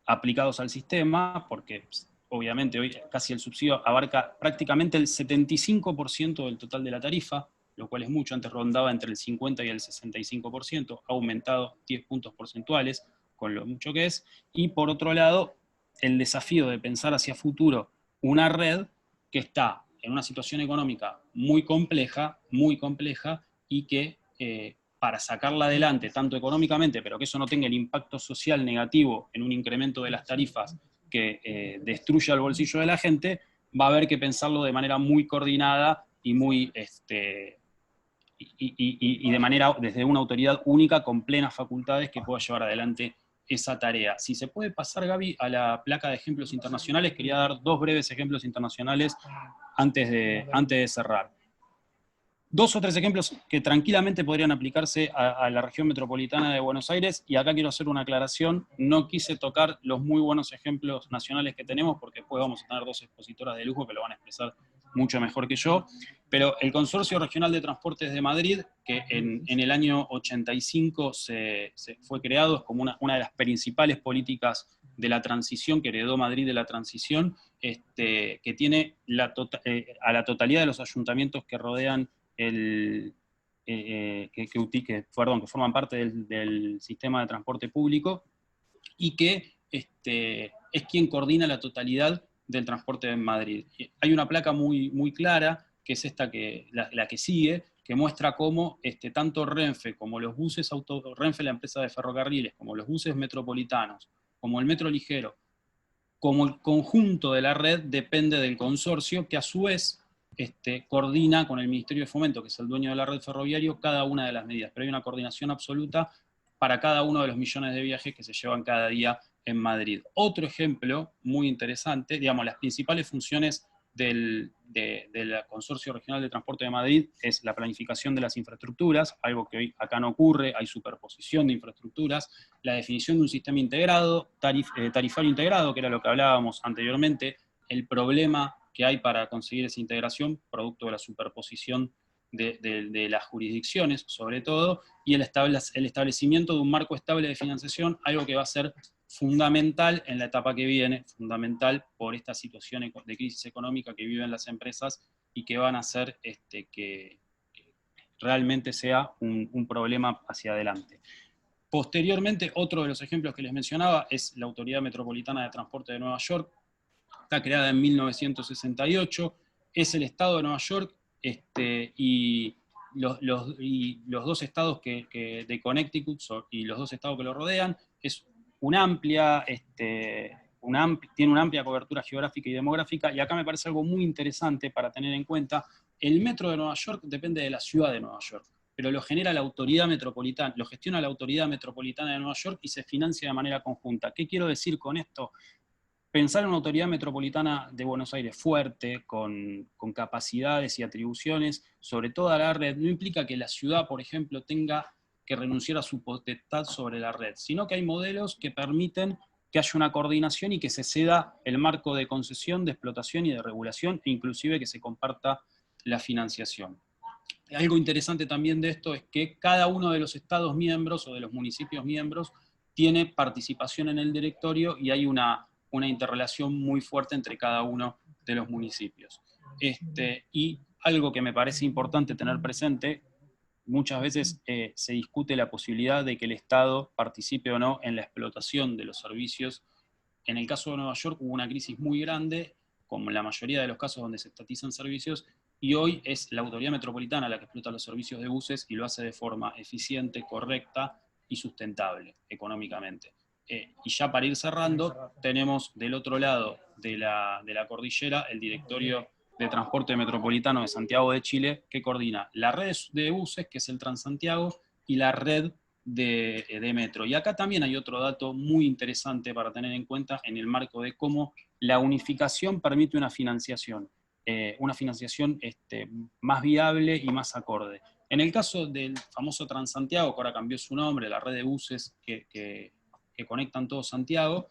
aplicados al sistema, porque obviamente hoy casi el subsidio abarca prácticamente el 75% del total de la tarifa, lo cual es mucho. Antes rondaba entre el 50 y el 65%, ha aumentado 10 puntos porcentuales, con lo mucho que es. Y por otro lado, el desafío de pensar hacia futuro una red que está en una situación económica muy compleja, y que para sacarla adelante, tanto económicamente, pero que eso no tenga el impacto social negativo en un incremento de las tarifas que destruya el bolsillo de la gente, va a haber que pensarlo de manera muy coordinada y muy de manera desde una autoridad única con plenas facultades que pueda llevar adelante esa tarea. Si se puede pasar, Gaby, a la placa de ejemplos internacionales, quería dar dos breves ejemplos internacionales antes de cerrar. Dos o tres ejemplos que tranquilamente podrían aplicarse a la región metropolitana de Buenos Aires, y acá quiero hacer una aclaración: no quise tocar los muy buenos ejemplos nacionales que tenemos, porque después vamos a tener dos expositoras de lujo que lo van a expresar mucho mejor que yo, pero el Consorcio Regional de Transportes de Madrid, que en el año 85 se fue creado, es como una de las principales políticas de la transición, que heredó Madrid de la transición, que tiene a la totalidad de los ayuntamientos que rodean que forman parte del sistema de transporte público, y que es quien coordina la totalidad del transporte en Madrid. Hay una placa muy clara, que es la que sigue, que muestra cómo tanto Renfe como los buses Renfe, la empresa de ferrocarriles, como los buses metropolitanos, como el metro ligero, como el conjunto de la red, depende del consorcio, que a su vez coordina con el Ministerio de Fomento, que es el dueño de la red ferroviaria, cada una de las medidas. Pero hay una coordinación absoluta para cada uno de los millones de viajes que se llevan cada día en Madrid. Otro ejemplo muy interesante, digamos, las principales funciones del Consorcio Regional de Transporte de Madrid es la planificación de las infraestructuras, algo que hoy acá no ocurre, hay superposición de infraestructuras, la definición de un sistema integrado, tarifario integrado, que era lo que hablábamos anteriormente, el problema que hay para conseguir esa integración, producto de la superposición de las jurisdicciones, sobre todo, y el establecimiento de un marco estable de financiación, algo que va a ser fundamental en la etapa que viene, fundamental por esta situación de crisis económica que viven las empresas y que van a hacer que realmente sea un problema hacia adelante. Posteriormente, otro de los ejemplos que les mencionaba es la Autoridad Metropolitana de Transporte de Nueva York. Está creada en 1968, es el estado de Nueva York y los dos estados de Connecticut y los dos estados que lo rodean. Es tiene una amplia cobertura geográfica y demográfica, y acá me parece algo muy interesante para tener en cuenta. El metro de Nueva York depende de la ciudad de Nueva York, pero lo genera la autoridad metropolitana, lo gestiona la Autoridad Metropolitana de Nueva York y se financia de manera conjunta. ¿Qué quiero decir con esto? Pensar en una autoridad metropolitana de Buenos Aires fuerte, con capacidades y atribuciones sobre toda la red, no implica que la ciudad, por ejemplo, tenga que renunciar a su potestad sobre la red, sino que hay modelos que permiten que haya una coordinación y que se ceda el marco de concesión, de explotación y de regulación, e inclusive que se comparta la financiación. Algo interesante también de esto es que cada uno de los estados miembros o de los municipios miembros tiene participación en el directorio y hay una interrelación muy fuerte entre cada uno de los municipios. Y algo que me parece importante tener presente, muchas veces se discute la posibilidad de que el Estado participe o no en la explotación de los servicios. En el caso de Nueva York hubo una crisis muy grande, como en la mayoría de los casos donde se estatizan servicios, y hoy es la Autoridad Metropolitana la que explota los servicios de buses y lo hace de forma eficiente, correcta y sustentable económicamente. Y ya para ir cerrando, tenemos del otro lado de la cordillera el Directorio de Transporte Metropolitano de Santiago de Chile, que coordina la red de buses, que es el Transantiago, y la red de metro. Y acá también hay otro dato muy interesante para tener en cuenta en el marco de cómo la unificación permite una financiación más viable y más acorde. En el caso del famoso Transantiago, que ahora cambió su nombre, la red de buses que conectan todo Santiago,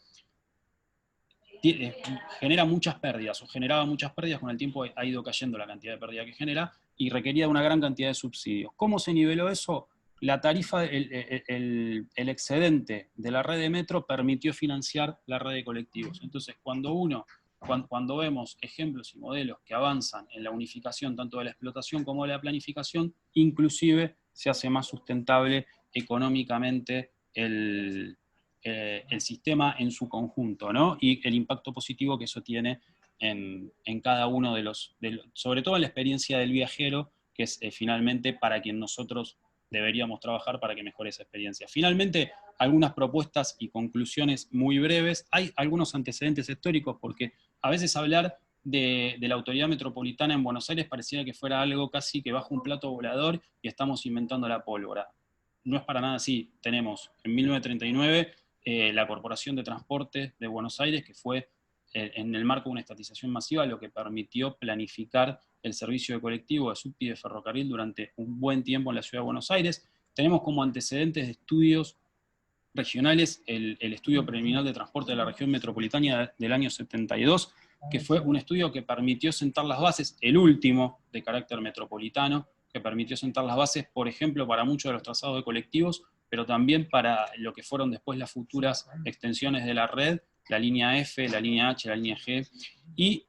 genera muchas pérdidas, o generaba muchas pérdidas. Con el tiempo ha ido cayendo la cantidad de pérdida que genera, y requería una gran cantidad de subsidios. ¿Cómo se niveló eso? La tarifa, el excedente de la red de metro permitió financiar la red de colectivos. Entonces, cuando vemos ejemplos y modelos que avanzan en la unificación tanto de la explotación como de la planificación, inclusive se hace más sustentable económicamente el sistema en su conjunto, ¿no? Y el impacto positivo que eso tiene en cada uno sobre todo en la experiencia del viajero, que es finalmente para quien nosotros deberíamos trabajar para que mejore esa experiencia. Finalmente, algunas propuestas y conclusiones muy breves. Hay algunos antecedentes históricos, porque a veces hablar de la Autoridad Metropolitana en Buenos Aires pareciera que fuera algo casi que bajo un plato volador y estamos inventando la pólvora. No es para nada así. Tenemos en 1939 la Corporación de Transporte de Buenos Aires, que fue en el marco de una estatización masiva lo que permitió planificar el servicio de colectivo, de subte y de ferrocarril durante un buen tiempo en la ciudad de Buenos Aires. Tenemos como antecedentes de estudios regionales el estudio preliminar de transporte de la región metropolitana del año 72, que fue un estudio que permitió sentar las bases, el último de carácter metropolitano, que permitió sentar las bases, por ejemplo, para muchos de los trazados de colectivos, pero también para lo que fueron después las futuras extensiones de la red, la línea F, la línea H, la línea G, y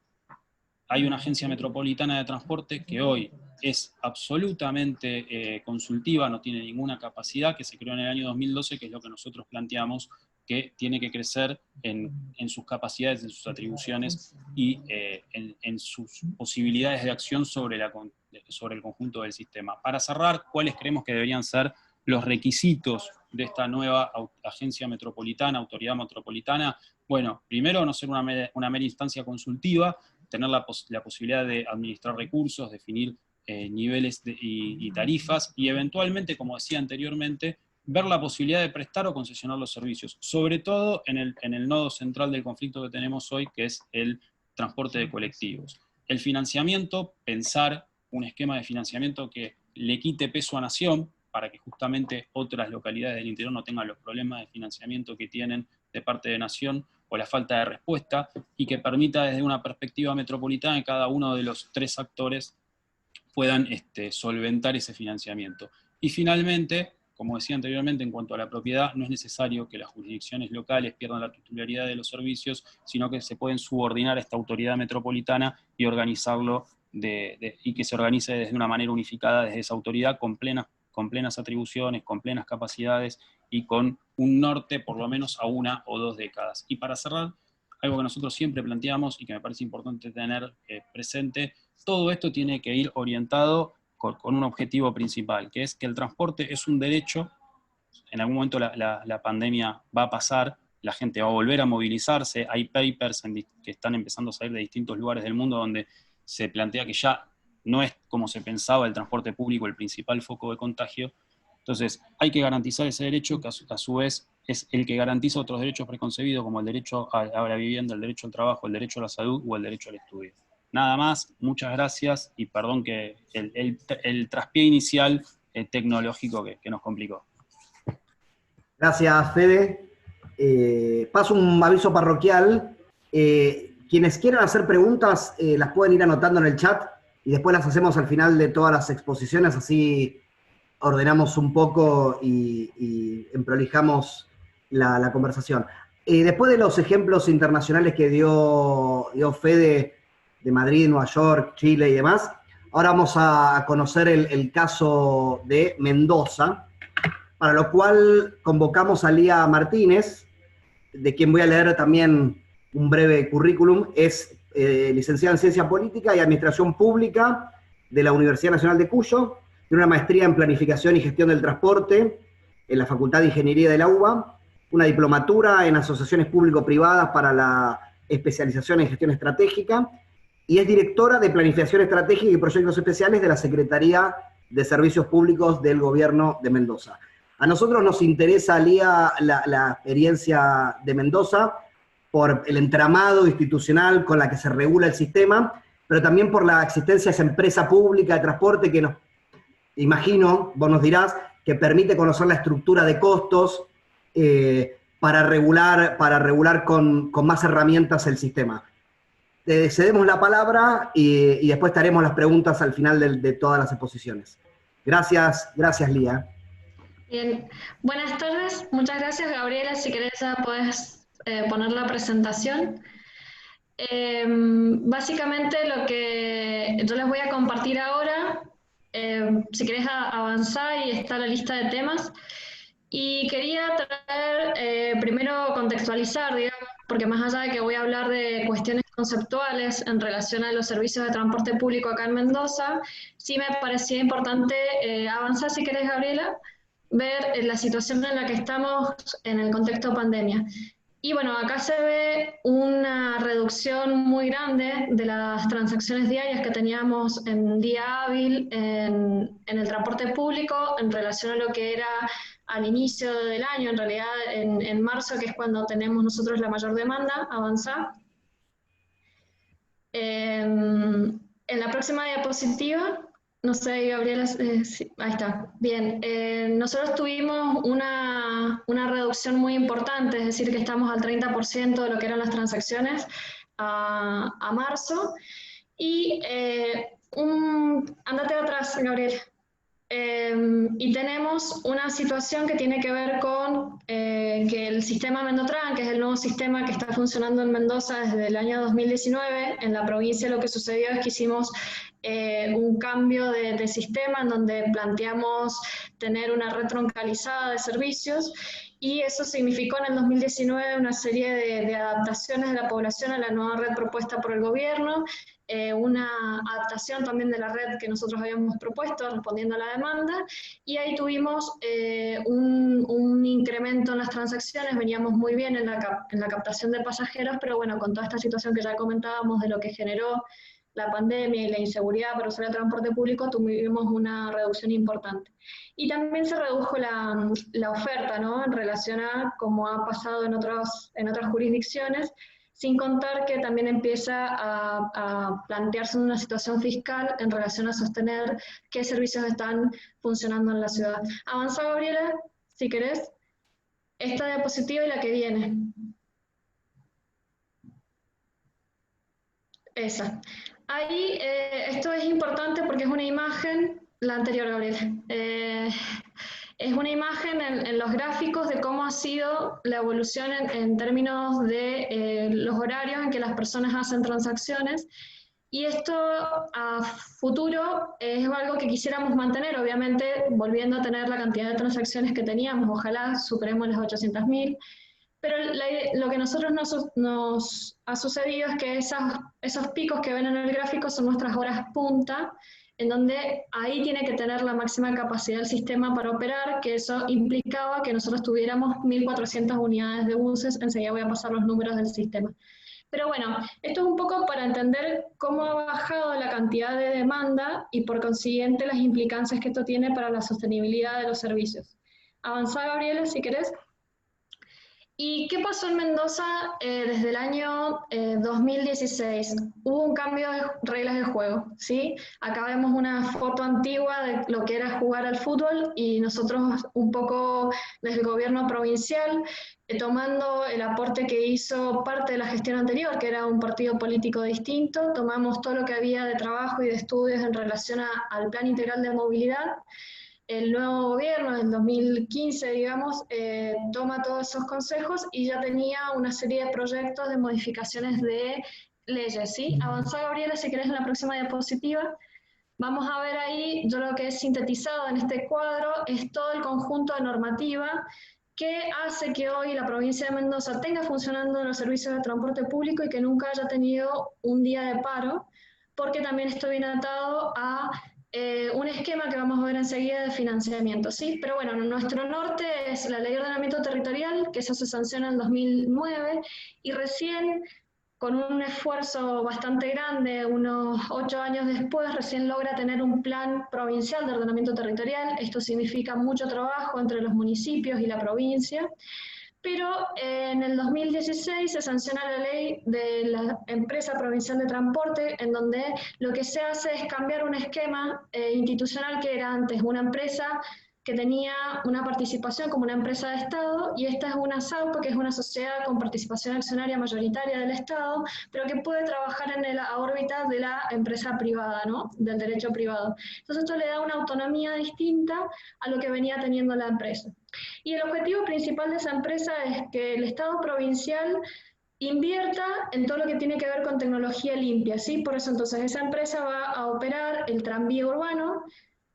hay una agencia metropolitana de transporte que hoy es absolutamente consultiva, no tiene ninguna capacidad, que se creó en el año 2012, que es lo que nosotros planteamos, que tiene que crecer en sus capacidades, en sus atribuciones y en sus posibilidades de acción sobre el conjunto del sistema. Para cerrar, ¿cuáles creemos que deberían ser los requisitos de esta nueva agencia metropolitana, autoridad metropolitana? Bueno, primero, no ser una mera instancia consultiva, tener la posibilidad de administrar recursos, definir niveles y tarifas, y eventualmente, como decía anteriormente, ver la posibilidad de prestar o concesionar los servicios, sobre todo en el nodo central del conflicto que tenemos hoy, que es el transporte de colectivos. El financiamiento, pensar un esquema de financiamiento que le quite peso a Nación, para que justamente otras localidades del interior no tengan los problemas de financiamiento que tienen de parte de Nación, o la falta de respuesta, y que permita desde una perspectiva metropolitana que cada uno de los tres actores puedan solventar ese financiamiento. Y finalmente, como decía anteriormente, en cuanto a la propiedad, no es necesario que las jurisdicciones locales pierdan la titularidad de los servicios, sino que se pueden subordinar a esta autoridad metropolitana y organizarlo y que se organice de una manera unificada desde esa autoridad con plenas atribuciones, con plenas capacidades y con un norte por lo menos a 1 o 2 décadas. Y para cerrar, algo que nosotros siempre planteamos y que me parece importante tener presente, todo esto tiene que ir orientado con un objetivo principal, que es que el transporte es un derecho. En algún momento la pandemia va a pasar, la gente va a volver a movilizarse, hay papers que están empezando a salir de distintos lugares del mundo donde se plantea que ya no es como se pensaba el transporte público el principal foco de contagio. Entonces hay que garantizar ese derecho, que a su vez es el que garantiza otros derechos preconcebidos, como el derecho a la vivienda, el derecho al trabajo, el derecho a la salud o el derecho al estudio. Nada más, muchas gracias y perdón que el traspié inicial tecnológico que nos complicó. Gracias, Fede. Paso un aviso parroquial. Quienes quieran hacer preguntas las pueden ir anotando en el chat y después las hacemos al final de todas las exposiciones, así ordenamos un poco y emprolijamos la conversación. Después de los ejemplos internacionales que dio Fede de Madrid, Nueva York, Chile y demás, ahora vamos a conocer el caso de Mendoza, para lo cual convocamos a Lía Martínez, de quien voy a leer también un breve currículum. Es licenciada en Ciencia Política y Administración Pública de la Universidad Nacional de Cuyo, tiene una maestría en Planificación y Gestión del Transporte en la Facultad de Ingeniería de la UBA, una diplomatura en Asociaciones Público-Privadas para la especialización en Gestión Estratégica, y es directora de Planificación Estratégica y Proyectos Especiales de la Secretaría de Servicios Públicos del Gobierno de Mendoza. A nosotros nos interesa, Lía, la experiencia de Mendoza por el entramado institucional con la que se regula el sistema, pero también por la existencia de esa empresa pública de transporte que nos, imagino, vos nos dirás, que permite conocer la estructura de costos para regular con más herramientas el sistema. Te cedemos la palabra y después haremos las preguntas al final de todas las exposiciones. Gracias, Lía. Bien, buenas tardes, muchas gracias Gabriela, si querés ya podés poner la presentación. Básicamente lo que yo les voy a compartir ahora, si querés avanzar y está la lista de temas, y quería traer, primero contextualizar, digamos, porque más allá de que voy a hablar de cuestiones conceptuales en relación a los servicios de transporte público acá en Mendoza, sí me parecía importante avanzar, si querés Gabriela, ver la situación en la que estamos en el contexto pandemia. Y bueno, acá se ve una reducción muy grande de las transacciones diarias que teníamos en día hábil en el transporte público en relación a lo que era al inicio del año, en realidad en marzo, que es cuando tenemos nosotros la mayor demanda, avanzar. En la próxima diapositiva, no sé, Gabriela, sí, ahí está. Bien, nosotros tuvimos una reducción muy importante, es decir, que estamos al 30% de lo que eran las transacciones a marzo. Y andate atrás, Gabriela. Y tenemos una situación que tiene que ver con que el sistema Mendotran, que es el nuevo sistema que está funcionando en Mendoza desde el año 2019, en la provincia lo que sucedió es que hicimos un cambio de sistema en donde planteamos tener una red troncalizada de servicios, y eso significó en el 2019 una serie de adaptaciones de la población a la nueva red propuesta por el gobierno, una adaptación también de la red que nosotros habíamos propuesto respondiendo a la demanda, y ahí tuvimos un incremento en las transacciones. Veníamos muy bien en la captación de pasajeros, pero bueno, con toda esta situación que ya comentábamos de lo que generó la pandemia y la inseguridad para usar el transporte público, tuvimos una reducción importante. Y también se redujo la oferta, ¿no?, en relación a como ha pasado en otras jurisdicciones, sin contar que también empieza a plantearse una situación fiscal en relación a sostener qué servicios están funcionando en la ciudad. Avanza, Gabriela, si querés, esta diapositiva y la que viene. Esa. Ahí, esto es importante porque es una imagen, la anterior, Gabriela. es una imagen en los gráficos de cómo ha sido la evolución en términos de los horarios en que las personas hacen transacciones. Y esto a futuro es algo que quisiéramos mantener, obviamente volviendo a tener la cantidad de transacciones que teníamos, ojalá superemos las 800.000. Pero lo que a nosotros nos ha sucedido es que esos picos que ven en el gráfico son nuestras horas punta, en donde ahí tiene que tener la máxima capacidad del sistema para operar, que eso implicaba que nosotros tuviéramos 1.400 unidades de buses. Enseguida voy a pasar los números del sistema. Pero bueno, esto es un poco para entender cómo ha bajado la cantidad de demanda y por consiguiente las implicancias que esto tiene para la sostenibilidad de los servicios. Avanzá, Gabriela, si querés. ¿Y qué pasó en Mendoza desde el año 2016? Hubo un cambio de reglas de juego, ¿sí? Acá vemos una foto antigua de lo que era jugar al fútbol y nosotros un poco desde el gobierno provincial, tomando el aporte que hizo parte de la gestión anterior, que era un partido político distinto, tomamos todo lo que había de trabajo y de estudios en relación al Plan Integral de Movilidad. El nuevo gobierno, en 2015, digamos, toma todos esos consejos y ya tenía una serie de proyectos de modificaciones de leyes, ¿sí? Avanzá, Gabriela, si querés en la próxima diapositiva. Vamos a ver ahí, yo lo que he sintetizado en este cuadro es todo el conjunto de normativa que hace que hoy la provincia de Mendoza tenga funcionando los servicios de transporte público y que nunca haya tenido un día de paro, porque también esto viene atado a un esquema que vamos a ver enseguida de financiamiento, ¿sí? Pero bueno, nuestro norte es la Ley de Ordenamiento Territorial, que eso se sanciona en 2009, y recién, con un esfuerzo bastante grande, unos 8 años después, recién logra tener un plan provincial de ordenamiento territorial. Esto significa mucho trabajo entre los municipios y la provincia. Pero en el 2016 se sanciona la ley de la empresa provincial de transporte, en donde lo que se hace es cambiar un esquema institucional que era antes una empresa que tenía una participación como una empresa de Estado, y esta es una SAUP, que es una sociedad con participación accionaria mayoritaria del Estado, pero que puede trabajar en la órbita de la empresa privada, ¿no? Del derecho privado. Entonces esto le da una autonomía distinta a lo que venía teniendo la empresa. Y el objetivo principal de esa empresa es que el Estado provincial invierta en todo lo que tiene que ver con tecnología limpia, ¿sí? Por eso entonces esa empresa va a operar el tranvía urbano,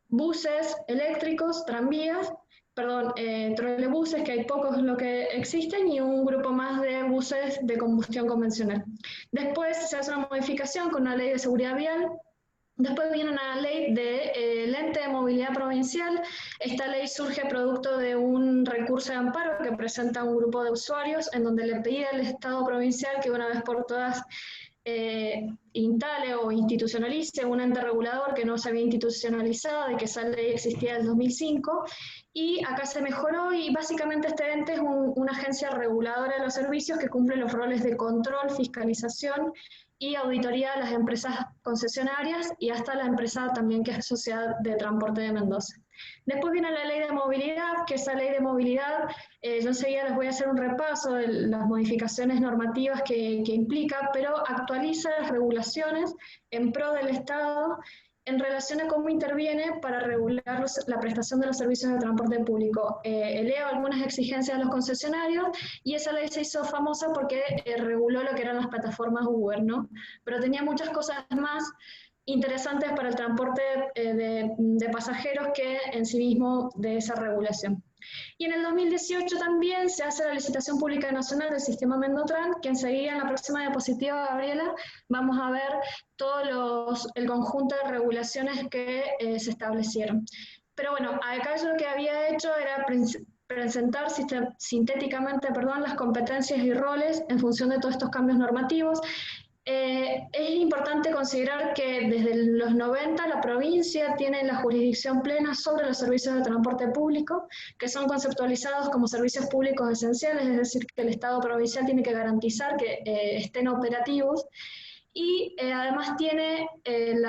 buses eléctricos, tranvías, perdón, trolebuses, que hay pocos lo que existen, y un grupo más de buses de combustión convencional. Después se hace una modificación con una ley de seguridad vial. Después viene una ley del ente de movilidad provincial. Esta ley surge producto de un recurso de amparo que presenta un grupo de usuarios, en donde le pedía al Estado provincial que una vez por todas instale o institucionalice un ente regulador que no se había institucionalizado, de que esa ley existía desde el 2005, y acá se mejoró, y básicamente este ente es una agencia reguladora de los servicios que cumple los roles de control, fiscalización y auditoría de las empresas concesionarias y hasta la empresa también que es Sociedad de Transporte de Mendoza. Después viene la ley de movilidad, que esa ley de movilidad, yo enseguida les voy a hacer un repaso de las modificaciones normativas que implica, pero actualiza las regulaciones en pro del Estado en relación a cómo interviene para regular la prestación de los servicios de transporte público. Eleva algunas exigencias a los concesionarios, y esa ley se hizo famosa porque reguló lo que eran las plataformas Uber, ¿no? Pero tenía muchas cosas más interesantes para el transporte de pasajeros que en sí mismo de esa regulación. Y en el 2018 también se hace la licitación pública nacional del sistema Mendotran, que enseguida en la próxima diapositiva, Gabriela, vamos a ver todo el conjunto de regulaciones que se establecieron. Pero bueno, acá yo lo que había hecho era presentar sintéticamente, las competencias y roles en función de todos estos cambios normativos. Es importante considerar que desde los 90 la provincia tiene la jurisdicción plena sobre los servicios de transporte público, que son conceptualizados como servicios públicos esenciales, es decir, que el Estado provincial tiene que garantizar que estén operativos. Y además tiene,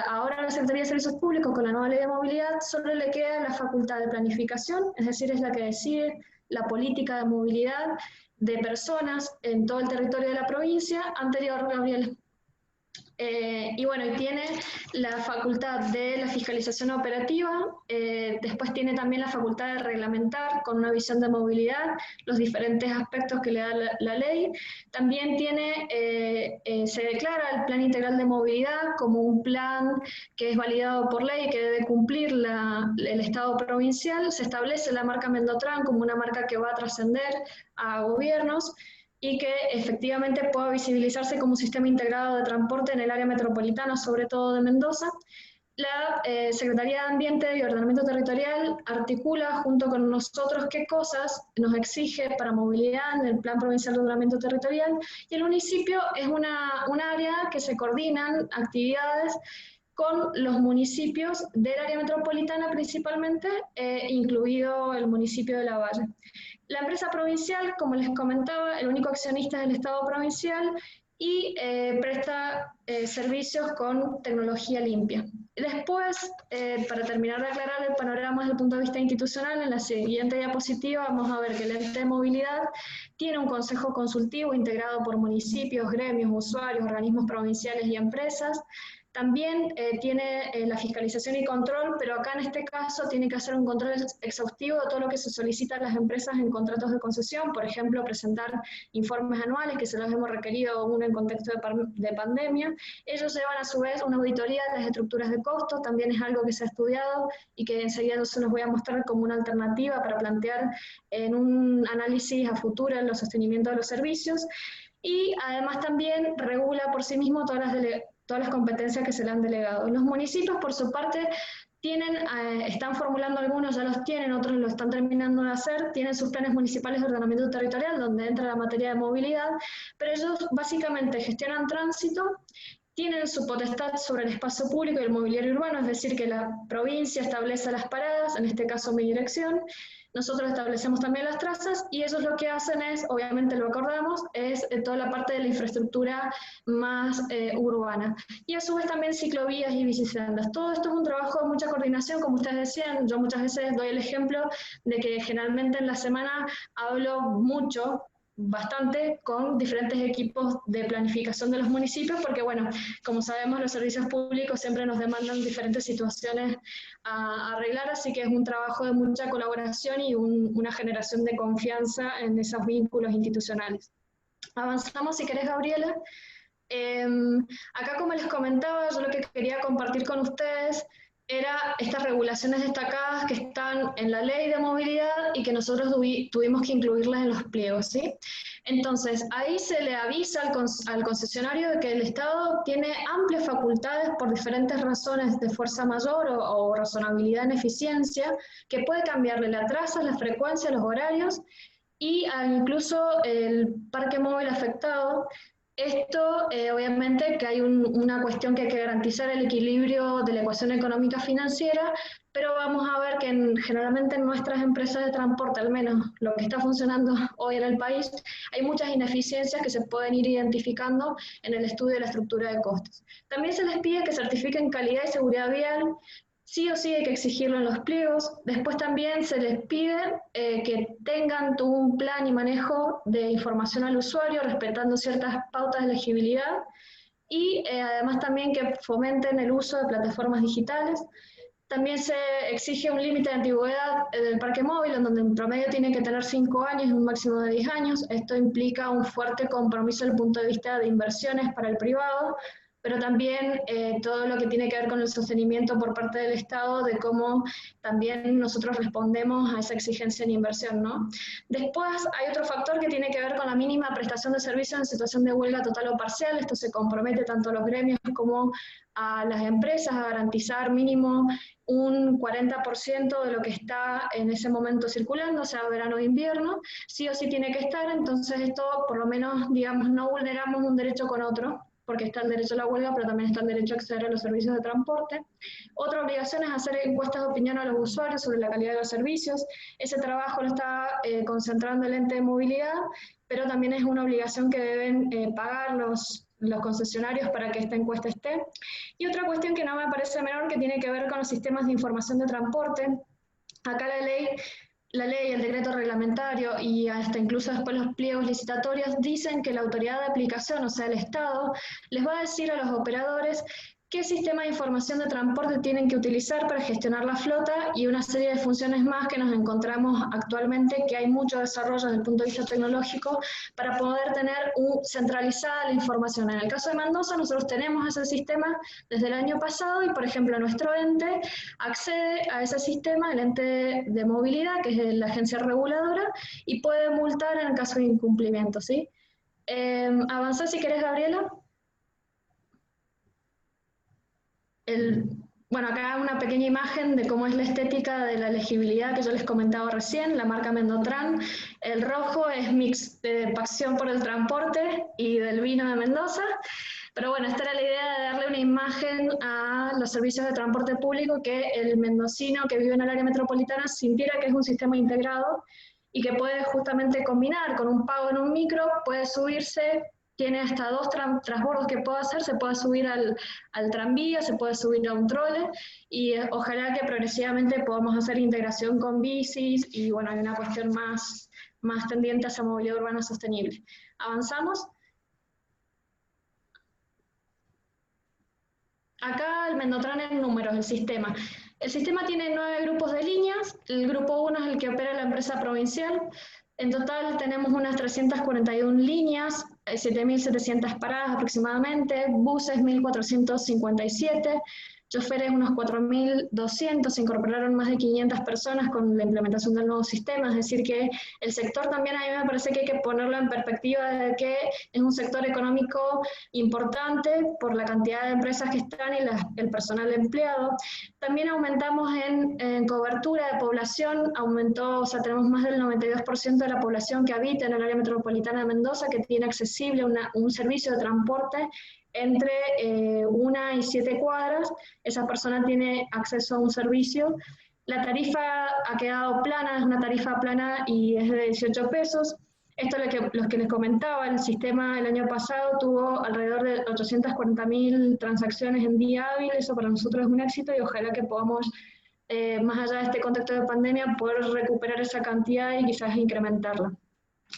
ahora la Secretaría de Servicios Públicos, con la nueva ley de movilidad, solo le queda la facultad de planificación, es decir, es la que decide la política de movilidad de personas en todo el territorio de la provincia. Anterior, Gabriel. Y bueno, y tiene la facultad de la fiscalización operativa, después tiene también la facultad de reglamentar con una visión de movilidad los diferentes aspectos que le da la ley. También tiene, se declara el Plan Integral de Movilidad como un plan que es validado por ley, que debe cumplir el Estado provincial. Se establece la marca Mendotran como una marca que va a trascender a gobiernos, y que efectivamente pueda visibilizarse como un sistema integrado de transporte en el área metropolitana, sobre todo de Mendoza. La Secretaría de Ambiente y Ordenamiento Territorial articula junto con nosotros qué cosas nos exige para movilidad en el Plan Provincial de Ordenamiento Territorial, y el municipio es un área que se coordinan actividades con los municipios del área metropolitana principalmente, incluido el municipio de Lavalle. La empresa provincial, como les comentaba, el único accionista es el Estado provincial y presta servicios con tecnología limpia. Después, para terminar de aclarar el panorama desde el punto de vista institucional, en la siguiente diapositiva vamos a ver que el ente de movilidad tiene un consejo consultivo integrado por municipios, gremios, usuarios, organismos provinciales y empresas. También tiene la fiscalización y control, pero acá en este caso tiene que hacer un control exhaustivo de todo lo que se solicita a las empresas en contratos de concesión, por ejemplo, presentar informes anuales, que se los hemos requerido aún en contexto de pandemia. Ellos llevan a su vez una auditoría de las estructuras de costos, también es algo que se ha estudiado y que enseguida se los voy a mostrar como una alternativa para plantear en un análisis a futuro en los sostenimientos de los servicios. Y además también regula por sí mismo todas las competencias que se le han delegado. Los municipios, por su parte, están formulando algunos, ya los tienen, otros lo están terminando de hacer, tienen sus planes municipales de ordenamiento territorial, donde entra la materia de movilidad, pero ellos básicamente gestionan tránsito, tienen su potestad sobre el espacio público y el mobiliario urbano, es decir, que la provincia establece las paradas, en este caso mi dirección, nosotros establecemos también las trazas, y ellos lo que hacen es, obviamente lo acordamos, es toda la parte de la infraestructura más urbana. Y a su vez también ciclovías y bicisendas. Todo esto es un trabajo de mucha coordinación, como ustedes decían. Yo muchas veces doy el ejemplo de que generalmente en la semana hablo mucho, bastante, con diferentes equipos de planificación de los municipios, porque bueno, como sabemos, los servicios públicos siempre nos demandan diferentes situaciones a arreglar, así que es un trabajo de mucha colaboración y una generación de confianza en esos vínculos institucionales. Avanzamos, si querés, Gabriela. Acá, como les comentaba, yo lo que quería compartir con ustedes era estas regulaciones destacadas que están en la ley de movilidad y que nosotros tuvimos que incluirlas en los pliegos, ¿sí? Entonces, ahí se le avisa al concesionario de que el Estado tiene amplias facultades por diferentes razones de fuerza mayor o razonabilidad en eficiencia, que puede cambiarle la traza, la frecuencia, los horarios y incluso el parque móvil afectado. Esto, obviamente, que hay una cuestión que hay que garantizar el equilibrio de la ecuación económica financiera, pero vamos a ver que generalmente en nuestras empresas de transporte, al menos lo que está funcionando hoy en el país, hay muchas ineficiencias que se pueden ir identificando en el estudio de la estructura de costos. También se les pide que certifiquen calidad y seguridad vial. Sí o sí hay que exigirlo en los pliegos. Después también se les pide que tengan un plan y manejo de información al usuario, respetando ciertas pautas de elegibilidad, y además también que fomenten el uso de plataformas digitales. También se exige un límite de antigüedad del parque móvil, en donde en promedio tiene que tener 5 años y un máximo de 10 años. Esto implica un fuerte compromiso desde el punto de vista de inversiones para el privado, pero también todo lo que tiene que ver con el sostenimiento por parte del Estado, de cómo también nosotros respondemos a esa exigencia en inversión, ¿no? Después hay otro factor que tiene que ver con la mínima prestación de servicios en situación de huelga total o parcial. Esto se compromete tanto a los gremios como a las empresas a garantizar mínimo un 40% de lo que está en ese momento circulando, sea verano o invierno, sí o sí tiene que estar. Entonces esto, por lo menos, digamos, no vulneramos un derecho con otro, porque está el derecho a la huelga, pero también está el derecho a acceder a los servicios de transporte. Otra obligación es hacer encuestas de opinión a los usuarios sobre la calidad de los servicios. Ese trabajo lo está concentrando el ente de movilidad, pero también es una obligación que deben pagar los concesionarios para que esta encuesta esté. Y otra cuestión que no me parece menor, que tiene que ver con los sistemas de información de transporte. Acá la ley la ley, el decreto reglamentario y hasta incluso después los pliegos licitatorios dicen que la autoridad de aplicación, o sea el Estado, les va a decir a los operadores qué sistema de información de transporte tienen que utilizar para gestionar la flota y una serie de funciones más que nos encontramos actualmente, que hay mucho desarrollo desde el punto de vista tecnológico para poder tener centralizada la información. En el caso de Mendoza, nosotros tenemos ese sistema desde el año pasado y, por ejemplo, nuestro ente accede a ese sistema, el ente de movilidad, que es la agencia reguladora, y puede multar en caso de incumplimiento, ¿sí? Avanzá si querés, Gabriela. Bueno, acá una pequeña imagen de cómo es la estética de la legibilidad que yo les comentaba recién, la marca Mendotran. El rojo es mix de pasión por el transporte y del vino de Mendoza. Pero bueno, esta era la idea de darle una imagen a los servicios de transporte público, que el mendocino que vive en el área metropolitana sintiera que es un sistema integrado y que puede justamente combinar con un pago en un micro, puede subirse. Tiene hasta 2 transbordos que puede hacer, se puede subir al tranvía, se puede subir a un trole, y ojalá que progresivamente podamos hacer integración con bicis, y bueno, hay una cuestión más tendiente hacia movilidad urbana sostenible. ¿Avanzamos? Acá el Mendotran en números, el sistema. El sistema tiene 9 grupos de líneas, el grupo 1 es el que opera la empresa provincial. En total tenemos unas 341 líneas, 7.700 paradas aproximadamente, buses 1.457, choferes unos 4.200, se incorporaron más de 500 personas con la implementación del nuevo sistema, es decir que el sector también a mí me parece que hay que ponerlo en perspectiva de que es un sector económico importante por la cantidad de empresas que están y el personal empleado. También aumentamos en cobertura de población, aumentó, o sea, tenemos más del 92% de la población que habita en el área metropolitana de Mendoza que tiene accesible un servicio de transporte entre 1 y 7 cuadras, esa persona tiene acceso a un servicio. La tarifa ha quedado plana, es una tarifa plana y es de 18 pesos. Esto es lo que les comentaba, el sistema el año pasado tuvo alrededor de 840.000 transacciones en día hábil, eso para nosotros es un éxito y ojalá que podamos, más allá de este contexto de pandemia, poder recuperar esa cantidad y quizás incrementarla.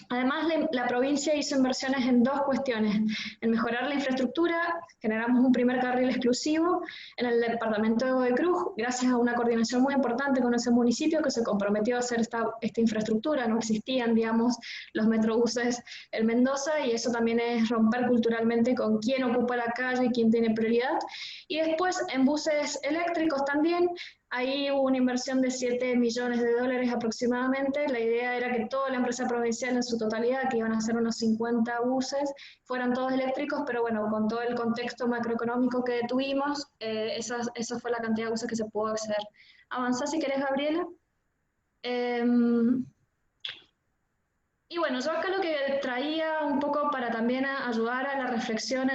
Además, la provincia hizo inversiones en 2 cuestiones, en mejorar la infraestructura, generamos un primer carril exclusivo en el departamento de Godoy Cruz, gracias a una coordinación muy importante con ese municipio que se comprometió a hacer esta infraestructura, no existían, digamos, los metrobuses en Mendoza, y eso también es romper culturalmente con quién ocupa la calle y quién tiene prioridad. Y después, en buses eléctricos también, ahí hubo una inversión de $7 millones aproximadamente. La idea era que toda la empresa provincial en su totalidad, que iban a ser unos 50 buses, fueran todos eléctricos, pero bueno, con todo el contexto macroeconómico que tuvimos, esa fue la cantidad de buses que se pudo hacer. Avanzá si querés, Gabriela. Y bueno, yo acá lo que traía un poco para también ayudar a la reflexión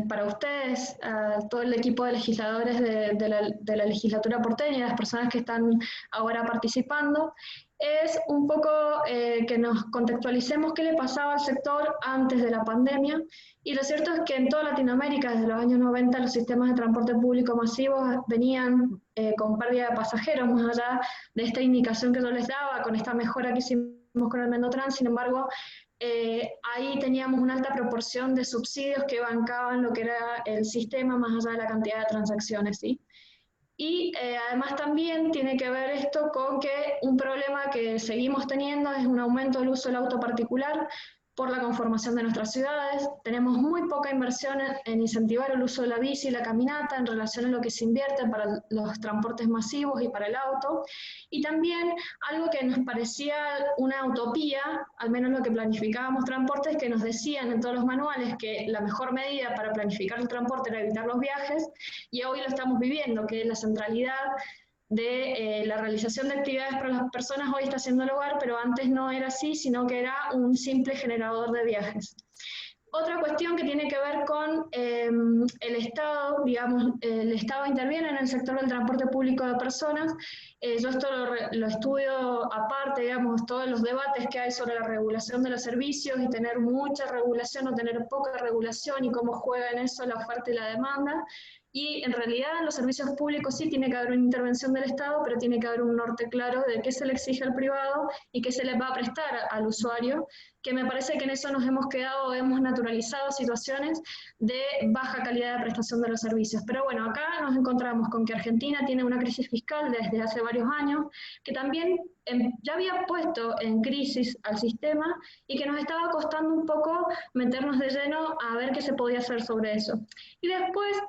para ustedes, a todo el equipo de legisladores de la legislatura porteña, las personas que están ahora participando, es un poco que nos contextualicemos qué le pasaba al sector antes de la pandemia. Y lo cierto es que en toda Latinoamérica, desde los años 90, los sistemas de transporte público masivos venían con pérdida de pasajeros, más allá de esta indicación que yo les daba, con esta mejora que hicimos con el Mendotran. Sin embargo, ahí teníamos una alta proporción de subsidios que bancaban lo que era el sistema, más allá de la cantidad de transacciones, ¿sí? Y además también tiene que ver esto con que un problema que seguimos teniendo es un aumento del uso del auto particular por la conformación de nuestras ciudades. Tenemos muy poca inversión en incentivar el uso de la bici y la caminata en relación a lo que se invierte para los transportes masivos y para el auto. Y también algo que nos parecía una utopía, al menos lo que planificábamos transportes, que nos decían en todos los manuales que la mejor medida para planificar el transporte era evitar los viajes, y hoy lo estamos viviendo, que la centralidad de la realización de actividades para las personas hoy está siendo lugar, pero antes no era así, sino que era un simple generador de viajes. Otra cuestión que tiene que ver con el Estado, digamos, el Estado interviene en el sector del transporte público de personas. Yo esto lo estudio aparte, digamos, todos los debates que hay sobre la regulación de los servicios y tener mucha regulación o tener poca regulación y cómo juega en eso la oferta y la demanda. y en realidad en los servicios públicos sí tiene que haber una intervención del Estado, pero tiene que haber un norte claro de qué se le exige al privado y qué se le va a prestar al usuario, que me parece que en eso nos hemos quedado, hemos naturalizado situaciones de baja calidad de prestación de los servicios. Pero bueno, acá nos encontramos con que Argentina tiene una crisis fiscal desde hace varios años, que también ya había puesto en crisis al sistema y que nos estaba costando un poco meternos de lleno a ver qué se podía hacer sobre eso. Y después,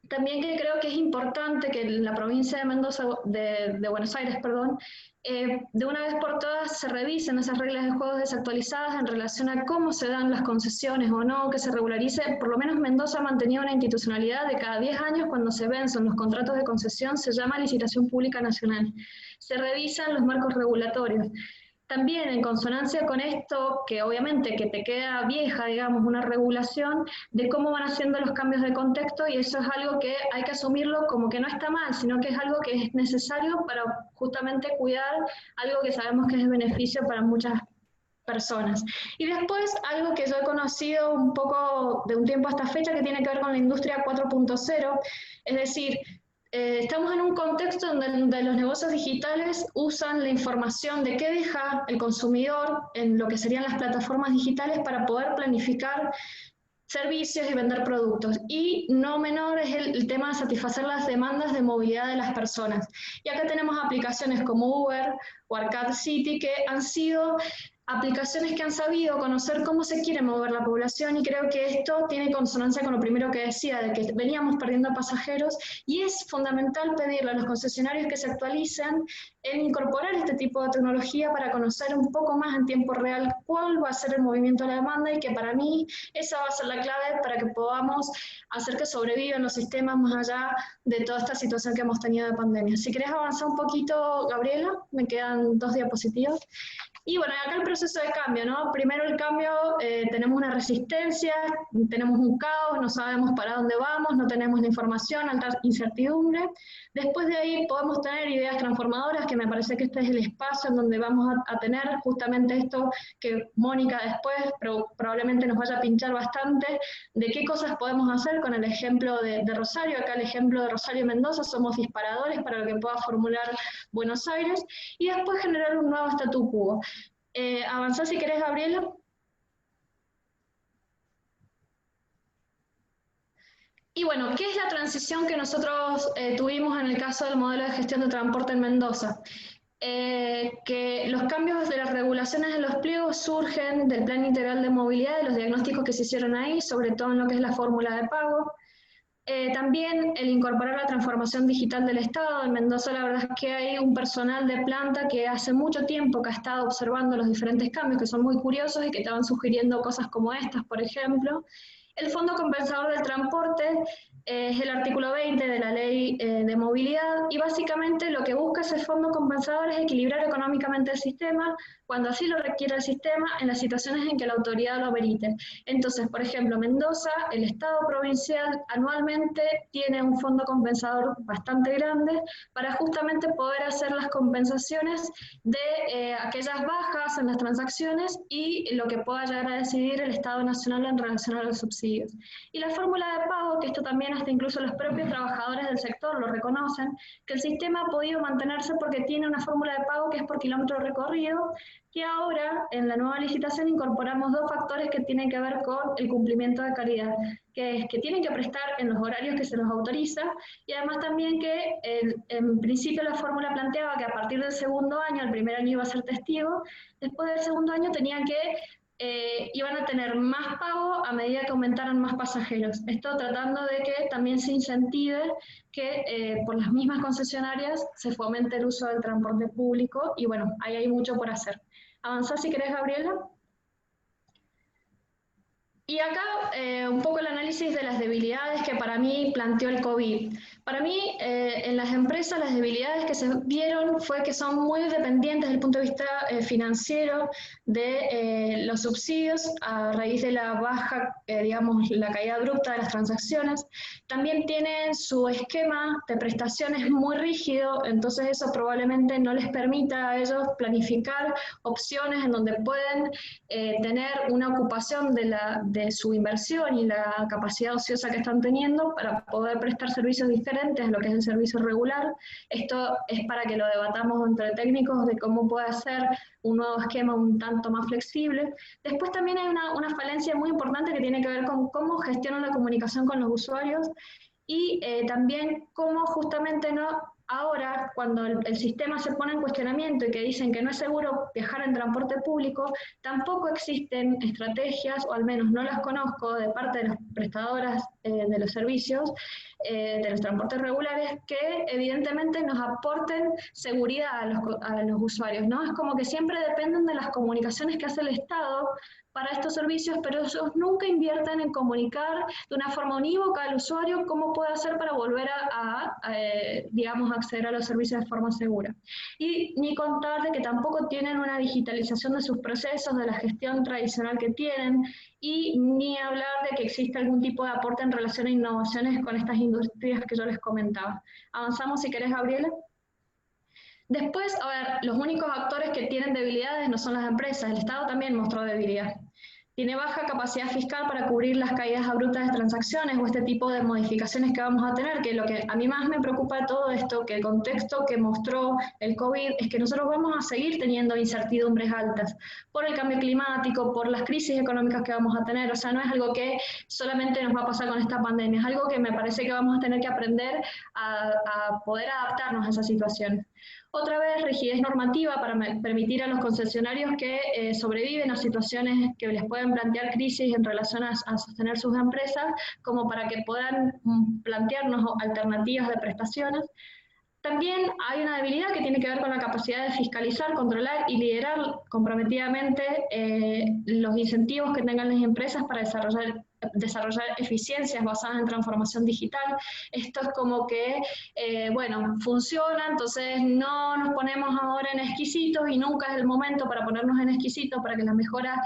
también que creo que es importante que en la provincia de Mendoza, de Buenos Aires, perdón, de una vez por todas se revisen esas reglas de juego desactualizadas en relación a cómo se dan las concesiones o no, que se regularice. Por lo menos Mendoza ha mantenido una institucionalidad de cada 10 años cuando se vencen los contratos de concesión, se llama licitación pública nacional. Se revisan los marcos regulatorios. También en consonancia con esto, que obviamente que te queda vieja, digamos, una regulación de cómo van haciendo los cambios de contexto, y eso es algo que hay que asumirlo como que no está mal, sino que es algo que es necesario para justamente cuidar algo que sabemos que es de beneficio para muchas personas. Y después, algo que yo he conocido un poco de un tiempo a esta fecha, que tiene que ver con la industria 4.0, es decir, estamos en un contexto donde los negocios digitales usan la información de qué deja el consumidor en lo que serían las plataformas digitales para poder planificar servicios y vender productos. Y no menor es el tema de satisfacer las demandas de movilidad de las personas. Y acá tenemos aplicaciones como Uber o Arcade City que han sido aplicaciones que han sabido conocer cómo se quiere mover la población, y creo que esto tiene consonancia con lo primero que decía, de que veníamos perdiendo pasajeros, y es fundamental pedirle a los concesionarios que se actualicen en incorporar este tipo de tecnología para conocer un poco más en tiempo real cuál va a ser el movimiento de la demanda, y que para mí esa va a ser la clave para que podamos hacer que sobrevivan los sistemas más allá de toda esta situación que hemos tenido de pandemia. Si querés avanzar un poquito, Gabriela, me quedan 2 diapositivas. Y bueno, acá el proceso de cambio, ¿no? Primero el cambio, tenemos una resistencia, tenemos un caos, no sabemos para dónde vamos, no tenemos la información, alta incertidumbre. Después de ahí podemos tener ideas transformadoras, que me parece que este es el espacio en donde vamos a tener justamente esto que Mónica después probablemente nos vaya a pinchar bastante, de qué cosas podemos hacer con el ejemplo de Rosario. Acá el ejemplo de Rosario y Mendoza somos disparadores para lo que pueda formular Buenos Aires, y después generar un nuevo statu quo. Avanzá si querés, Gabriela. Y bueno, ¿qué es la transición que nosotros tuvimos en el caso del modelo de gestión de transporte en Mendoza? Que los cambios de las regulaciones de los pliegos surgen del Plan Integral de Movilidad, de los diagnósticos que se hicieron ahí, sobre todo en lo que es la fórmula de pago. También el incorporar la transformación digital del Estado. En Mendoza la verdad es que hay un personal de planta que hace mucho tiempo que ha estado observando los diferentes cambios, que son muy curiosos y que te van sugiriendo cosas como estas, por ejemplo. El Fondo Compensador del Transporte es el artículo 20 de la Ley de Movilidad, y básicamente lo que busca ese fondo compensador es equilibrar económicamente el sistema, cuando así lo requiere el sistema, en las situaciones en que la autoridad lo amerite. Entonces, por ejemplo, Mendoza, el Estado provincial anualmente tiene un fondo compensador bastante grande para justamente poder hacer las compensaciones de aquellas bajas en las transacciones y lo que pueda llegar a decidir el Estado Nacional en relación a los subsidios. Y la fórmula de pago, que esto también hasta incluso los propios trabajadores del sector lo reconocen, que el sistema ha podido mantenerse porque tiene una fórmula de pago que es por kilómetro recorrido, que ahora en la nueva licitación incorporamos 2 factores que tienen que ver con el cumplimiento de calidad, que es que tienen que prestar en los horarios que se los autoriza, y además también que en principio la fórmula planteaba que a partir del segundo año, el primer año iba a ser testigo, después del segundo año tenían que iban a tener más pago a medida que aumentaran más pasajeros. Esto tratando de que también se incentive que por las mismas concesionarias se fomente el uso del transporte público, y bueno, ahí hay mucho por hacer. Avanzá si querés, Gabriela. Y acá un poco el análisis de las debilidades que para mí planteó el COVID. Para mí en las empresas las debilidades que se vieron fue que son muy dependientes desde el punto de vista financiero de los subsidios a raíz de la baja, digamos, la caída abrupta de las transacciones. También tienen su esquema de prestaciones muy rígido, entonces eso probablemente no les permita a ellos planificar opciones en donde pueden tener una ocupación de su inversión y la capacidad ociosa que están teniendo para poder prestar servicios diferentes a lo que es el servicio regular. Esto es para que lo debatamos entre técnicos de cómo puede ser un nuevo esquema un tanto más flexible. Después también hay una falencia muy importante que tiene que ver con cómo gestionan la comunicación con los usuarios y también cómo justamente ahora, cuando el sistema se pone en cuestionamiento y que dicen que no es seguro viajar en transporte público, tampoco existen estrategias, o al menos no las conozco, de parte de las prestadoras de los servicios, de los transportes regulares, que evidentemente nos aporten seguridad a los usuarios, ¿no? Es como que siempre dependen de las comunicaciones que hace el Estado para estos servicios, pero ellos nunca invierten en comunicar de una forma unívoca al usuario cómo puede hacer para volver digamos, acceder a los servicios de forma segura. Y ni contar de que tampoco tienen una digitalización de sus procesos, de la gestión tradicional que tienen, y ni hablar de que existe algún tipo de aporte en relación a innovaciones con estas industrias que yo les comentaba. Avanzamos si querés, Gabriela. Después, a ver, los únicos actores que tienen debilidades no son las empresas, el Estado también mostró debilidad. Tiene baja capacidad fiscal para cubrir las caídas abruptas de transacciones o este tipo de modificaciones que vamos a tener, que lo que a mí más me preocupa de todo esto, que el contexto que mostró el COVID, es que nosotros vamos a seguir teniendo incertidumbres altas por el cambio climático, por las crisis económicas que vamos a tener. O sea, no es algo que solamente nos va a pasar con esta pandemia, es algo que me parece que vamos a tener que aprender a poder adaptarnos a esa situación. Otra vez, rigidez normativa para permitir a los concesionarios que sobreviven a situaciones que les pueden plantear crisis en relación a sostener sus empresas, como para que puedan plantearnos alternativas de prestaciones. También hay una debilidad que tiene que ver con la capacidad de fiscalizar, controlar y liderar comprometidamente los incentivos que tengan las empresas para desarrollar eficiencias basadas en transformación digital. Esto es como que, bueno, funciona, entonces no nos ponemos ahora en exquisitos y nunca es el momento para ponernos en exquisitos para que las mejoras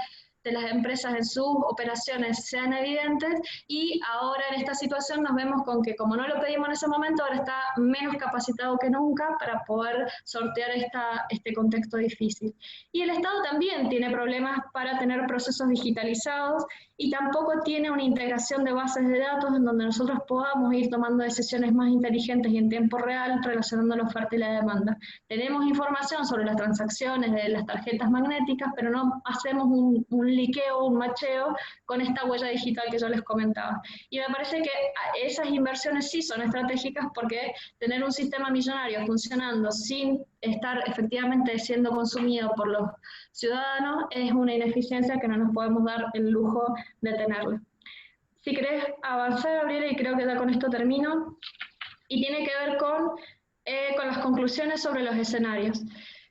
de las empresas en sus operaciones sean evidentes, y ahora en esta situación nos vemos con que como no lo pedimos en ese momento, ahora está menos capacitado que nunca para poder sortear este contexto difícil. Y el Estado también tiene problemas para tener procesos digitalizados y tampoco tiene una integración de bases de datos en donde nosotros podamos ir tomando decisiones más inteligentes y en tiempo real relacionando la oferta y la demanda. Tenemos información sobre las transacciones de las tarjetas magnéticas, pero no hacemos un liqueo, un macheo con esta huella digital que yo les comentaba. Y me parece que esas inversiones sí son estratégicas, porque tener un sistema millonario funcionando sin estar efectivamente siendo consumido por los ciudadanos es una ineficiencia que no nos podemos dar el lujo de tenerla. Si querés avanzar, Gabriela, y creo que ya con esto termino, y tiene que ver con las conclusiones sobre los escenarios.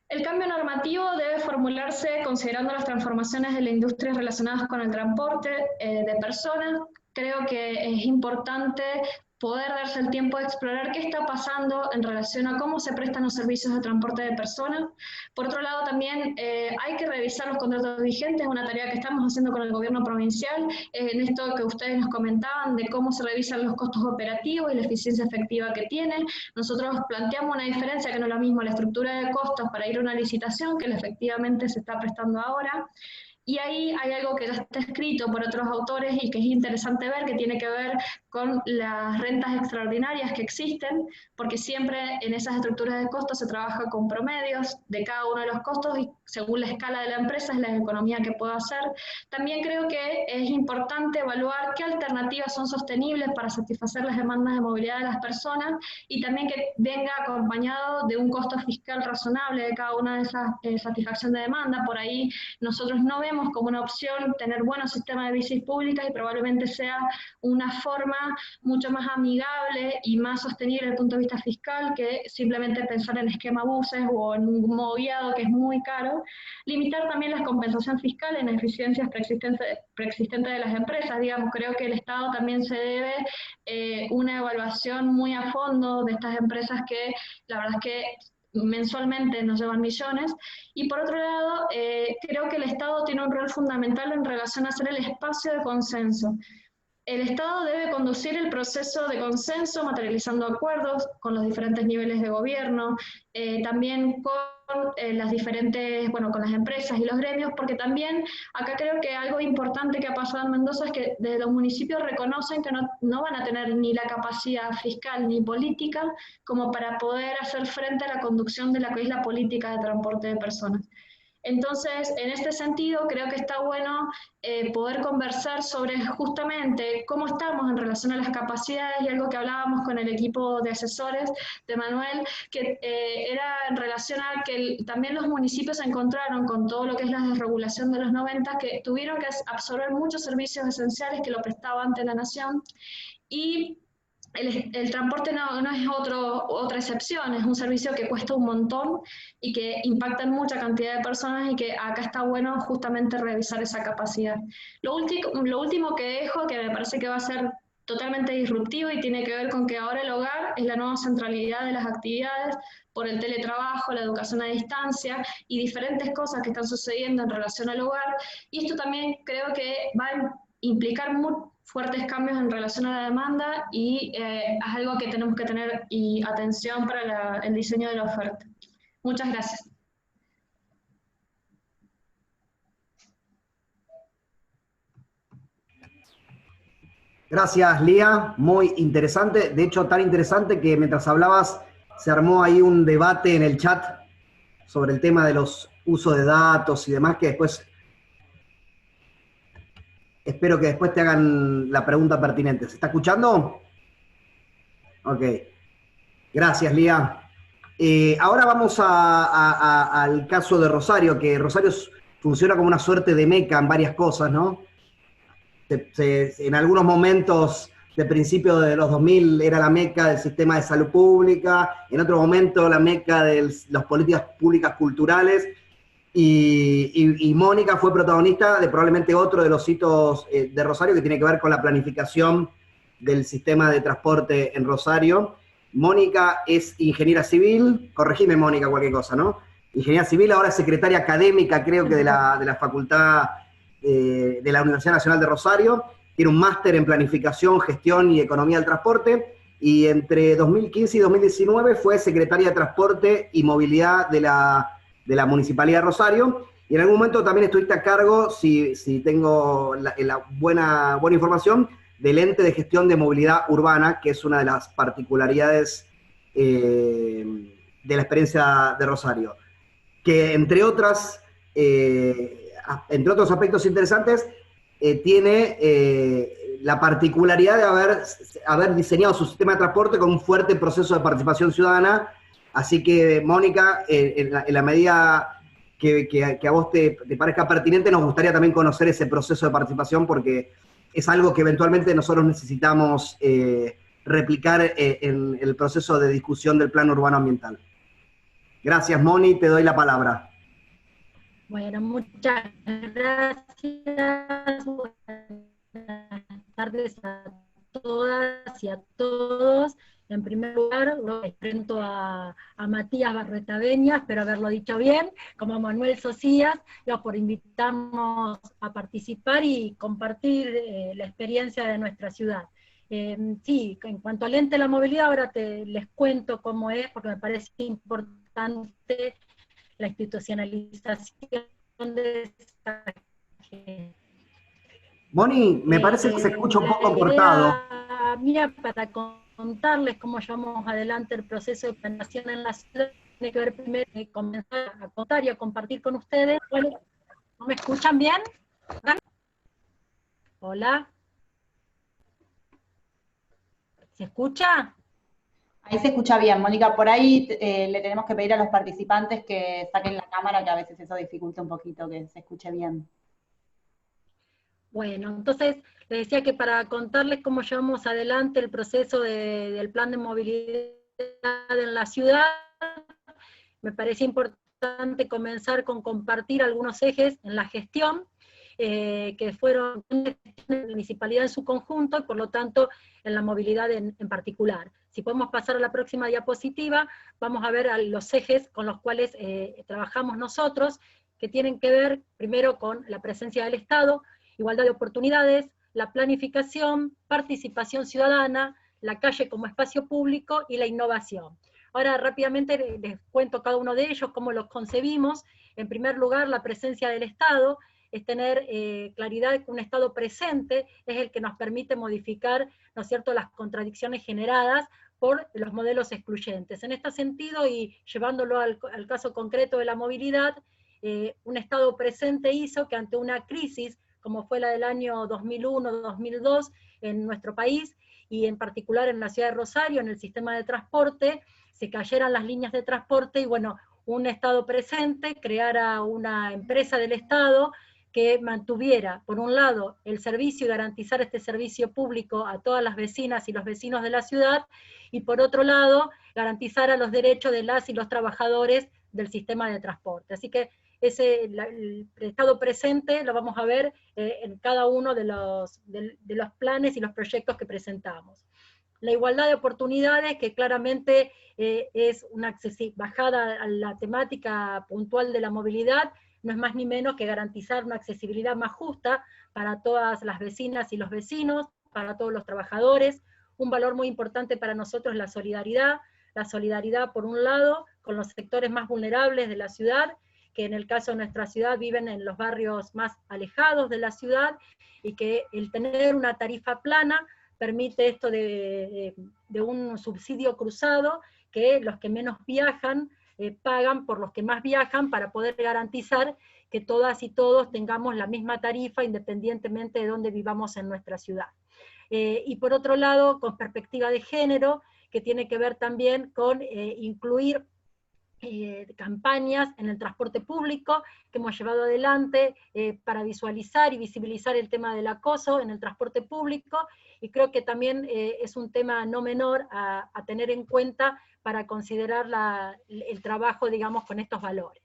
El cambio normativo debe formularse considerando las transformaciones de la industria relacionadas con el transporte de personas. Creo que es importante poder darse el tiempo de explorar qué está pasando en relación a cómo se prestan los servicios de transporte de personas. Por otro lado, también hay que revisar los contratos vigentes, una tarea que estamos haciendo con el gobierno provincial, en esto que ustedes nos comentaban de cómo se revisan los costos operativos y la eficiencia efectiva que tienen. Nosotros planteamos una diferencia que no es lo mismo la estructura de costos para ir a una licitación que la efectivamente se está prestando ahora. Y ahí hay algo que ya está escrito por otros autores y que es interesante ver, que tiene que ver con las rentas extraordinarias que existen, porque siempre en esas estructuras de costos se trabaja con promedios de cada uno de los costos y según la escala de la empresa es la economía que puede hacer. También creo que es importante evaluar qué alternativas son sostenibles para satisfacer las demandas de movilidad de las personas y también que venga acompañado de un costo fiscal razonable de cada una de esas satisfacción de demanda. Por ahí nosotros no vemos como una opción tener buenos sistemas de bicis públicas y probablemente sea una forma mucho más amigable y más sostenible desde el punto de vista fiscal que simplemente pensar en esquema buses o en un modo guiado que es muy caro. Limitar también las compensaciones fiscales en eficiencias preexistentes de las empresas. Digamos, creo que el Estado también se debe una evaluación muy a fondo de estas empresas que la verdad es que mensualmente nos llevan millones. Y por otro lado, creo que el Estado tiene un rol fundamental en relación a ser el espacio de consenso. El Estado debe conducir el proceso de consenso, materializando acuerdos con los diferentes niveles de gobierno, también con las diferentes, bueno, con las empresas y los gremios, porque también acá creo que algo importante que ha pasado en Mendoza es que desde los municipios reconocen que no van a tener ni la capacidad fiscal ni política como para poder hacer frente a la conducción de la que es la política de transporte de personas. Entonces, en este sentido, creo que está bueno poder conversar sobre justamente cómo estamos en relación a las capacidades y algo que hablábamos con el equipo de asesores de Manuel, que era en relación a que también los municipios se encontraron con todo lo que es la desregulación de los 90, que tuvieron que absorber muchos servicios esenciales que lo prestaba ante la nación, y el transporte no es otra excepción, es un servicio que cuesta un montón y que impacta en mucha cantidad de personas y que acá está bueno justamente revisar esa capacidad. Lo último que dejo, que me parece que va a ser totalmente disruptivo y tiene que ver con que ahora el hogar es la nueva centralidad de las actividades por el teletrabajo, la educación a distancia y diferentes cosas que están sucediendo en relación al hogar, y esto también creo que va a implicar fuertes cambios en relación a la demanda y es algo que tenemos que tener atención para el diseño de la oferta. Muchas gracias. Gracias, Lía, muy interesante. De hecho, tan interesante que mientras hablabas se armó ahí un debate en el chat sobre el tema de los usos de datos y demás, que después espero que después te hagan la pregunta pertinente. ¿Se está escuchando? Ok. Gracias, Lía. Ahora vamos al caso de Rosario, que Rosario funciona como una suerte de meca en varias cosas, ¿no? En algunos momentos de principio de los 2000 era la meca del sistema de salud pública, en otro momento la meca de las políticas públicas culturales, y Mónica fue protagonista de probablemente otro de los hitos de Rosario que tiene que ver con la planificación del sistema de transporte en Rosario. Mónica es ingeniera civil, corregime Mónica cualquier cosa, ¿no? Ingeniera civil, ahora es secretaria académica creo que de la Facultad de la Universidad Nacional de Rosario, tiene un máster en planificación, gestión y economía del transporte, y entre 2015 y 2019 fue secretaria de Transporte y Movilidad de la Municipalidad de Rosario, y en algún momento también estuviste a cargo, si tengo la buena información, del ente de gestión de movilidad urbana, que es una de las particularidades de la experiencia de Rosario, que entre otros aspectos interesantes, tiene la particularidad de haber diseñado su sistema de transporte con un fuerte proceso de participación ciudadana. Así que, Mónica, en la medida que a vos te parezca pertinente, nos gustaría también conocer ese proceso de participación, porque es algo que eventualmente nosotros necesitamos replicar en el proceso de discusión del plan urbano ambiental. Gracias, Moni, te doy la palabra. Bueno, muchas gracias. Buenas tardes a todas y a todos. En primer lugar, lo presento a Matías Barretaveña, espero haberlo dicho bien, como Manuel Socias, por invitarnos a participar y compartir la experiencia de nuestra ciudad. Sí, en cuanto al ente de la movilidad, ahora les cuento cómo es, porque me parece importante la institucionalización de esta. Moni, me parece que se escucha un poco cortado. Mira, para contarles cómo llevamos adelante el proceso de planeación en la ciudad, tiene que ver primero comenzar a contar y a compartir con ustedes. Bueno, ¿no me escuchan bien? Hola. ¿Se escucha? Ahí se escucha bien, Mónica. Por ahí le tenemos que pedir a los participantes que saquen la cámara, que a veces eso dificulta un poquito que se escuche bien. Bueno, entonces les decía que para contarles cómo llevamos adelante el proceso del plan de movilidad en la ciudad, me parece importante comenzar con compartir algunos ejes en la gestión, que fueron en la municipalidad en su conjunto, y por lo tanto en la movilidad en particular. Si podemos pasar a la próxima diapositiva, vamos a ver los ejes con los cuales trabajamos nosotros, que tienen que ver primero con la presencia del Estado, igualdad de oportunidades, la planificación, participación ciudadana, la calle como espacio público y la innovación. Ahora rápidamente les cuento cada uno de ellos, cómo los concebimos. En primer lugar, la presencia del Estado es tener claridad de que un Estado presente es el que nos permite modificar, ¿no es cierto?, las contradicciones generadas por los modelos excluyentes. En este sentido, y llevándolo al caso concreto de la movilidad, un Estado presente hizo que ante una crisis, como fue la del año 2001-2002 en nuestro país, y en particular en la ciudad de Rosario, en el sistema de transporte, se cayeran las líneas de transporte, y bueno, un Estado presente creara una empresa del Estado que mantuviera, por un lado, el servicio y garantizar este servicio público a todas las vecinas y los vecinos de la ciudad, y por otro lado, garantizara los derechos de las y los trabajadores del sistema de transporte. Así que el Estado presente lo vamos a ver en cada uno de los planes y los proyectos que presentamos. La igualdad de oportunidades, que claramente es una bajada a la temática puntual de la movilidad, no es más ni menos que garantizar una accesibilidad más justa para todas las vecinas y los vecinos, para todos los trabajadores. Un valor muy importante para nosotros es la solidaridad por un lado con los sectores más vulnerables de la ciudad, que en el caso de nuestra ciudad viven en los barrios más alejados de la ciudad, y que el tener una tarifa plana permite esto de un subsidio cruzado, que los que menos viajan pagan por los que más viajan, para poder garantizar que todas y todos tengamos la misma tarifa independientemente de dónde vivamos en nuestra ciudad. Y por otro lado, con perspectiva de género, que tiene que ver también con incluir campañas en el transporte público que hemos llevado adelante para visualizar y visibilizar el tema del acoso en el transporte público, y creo que también es un tema no menor a tener en cuenta para considerar el trabajo, digamos, con estos valores.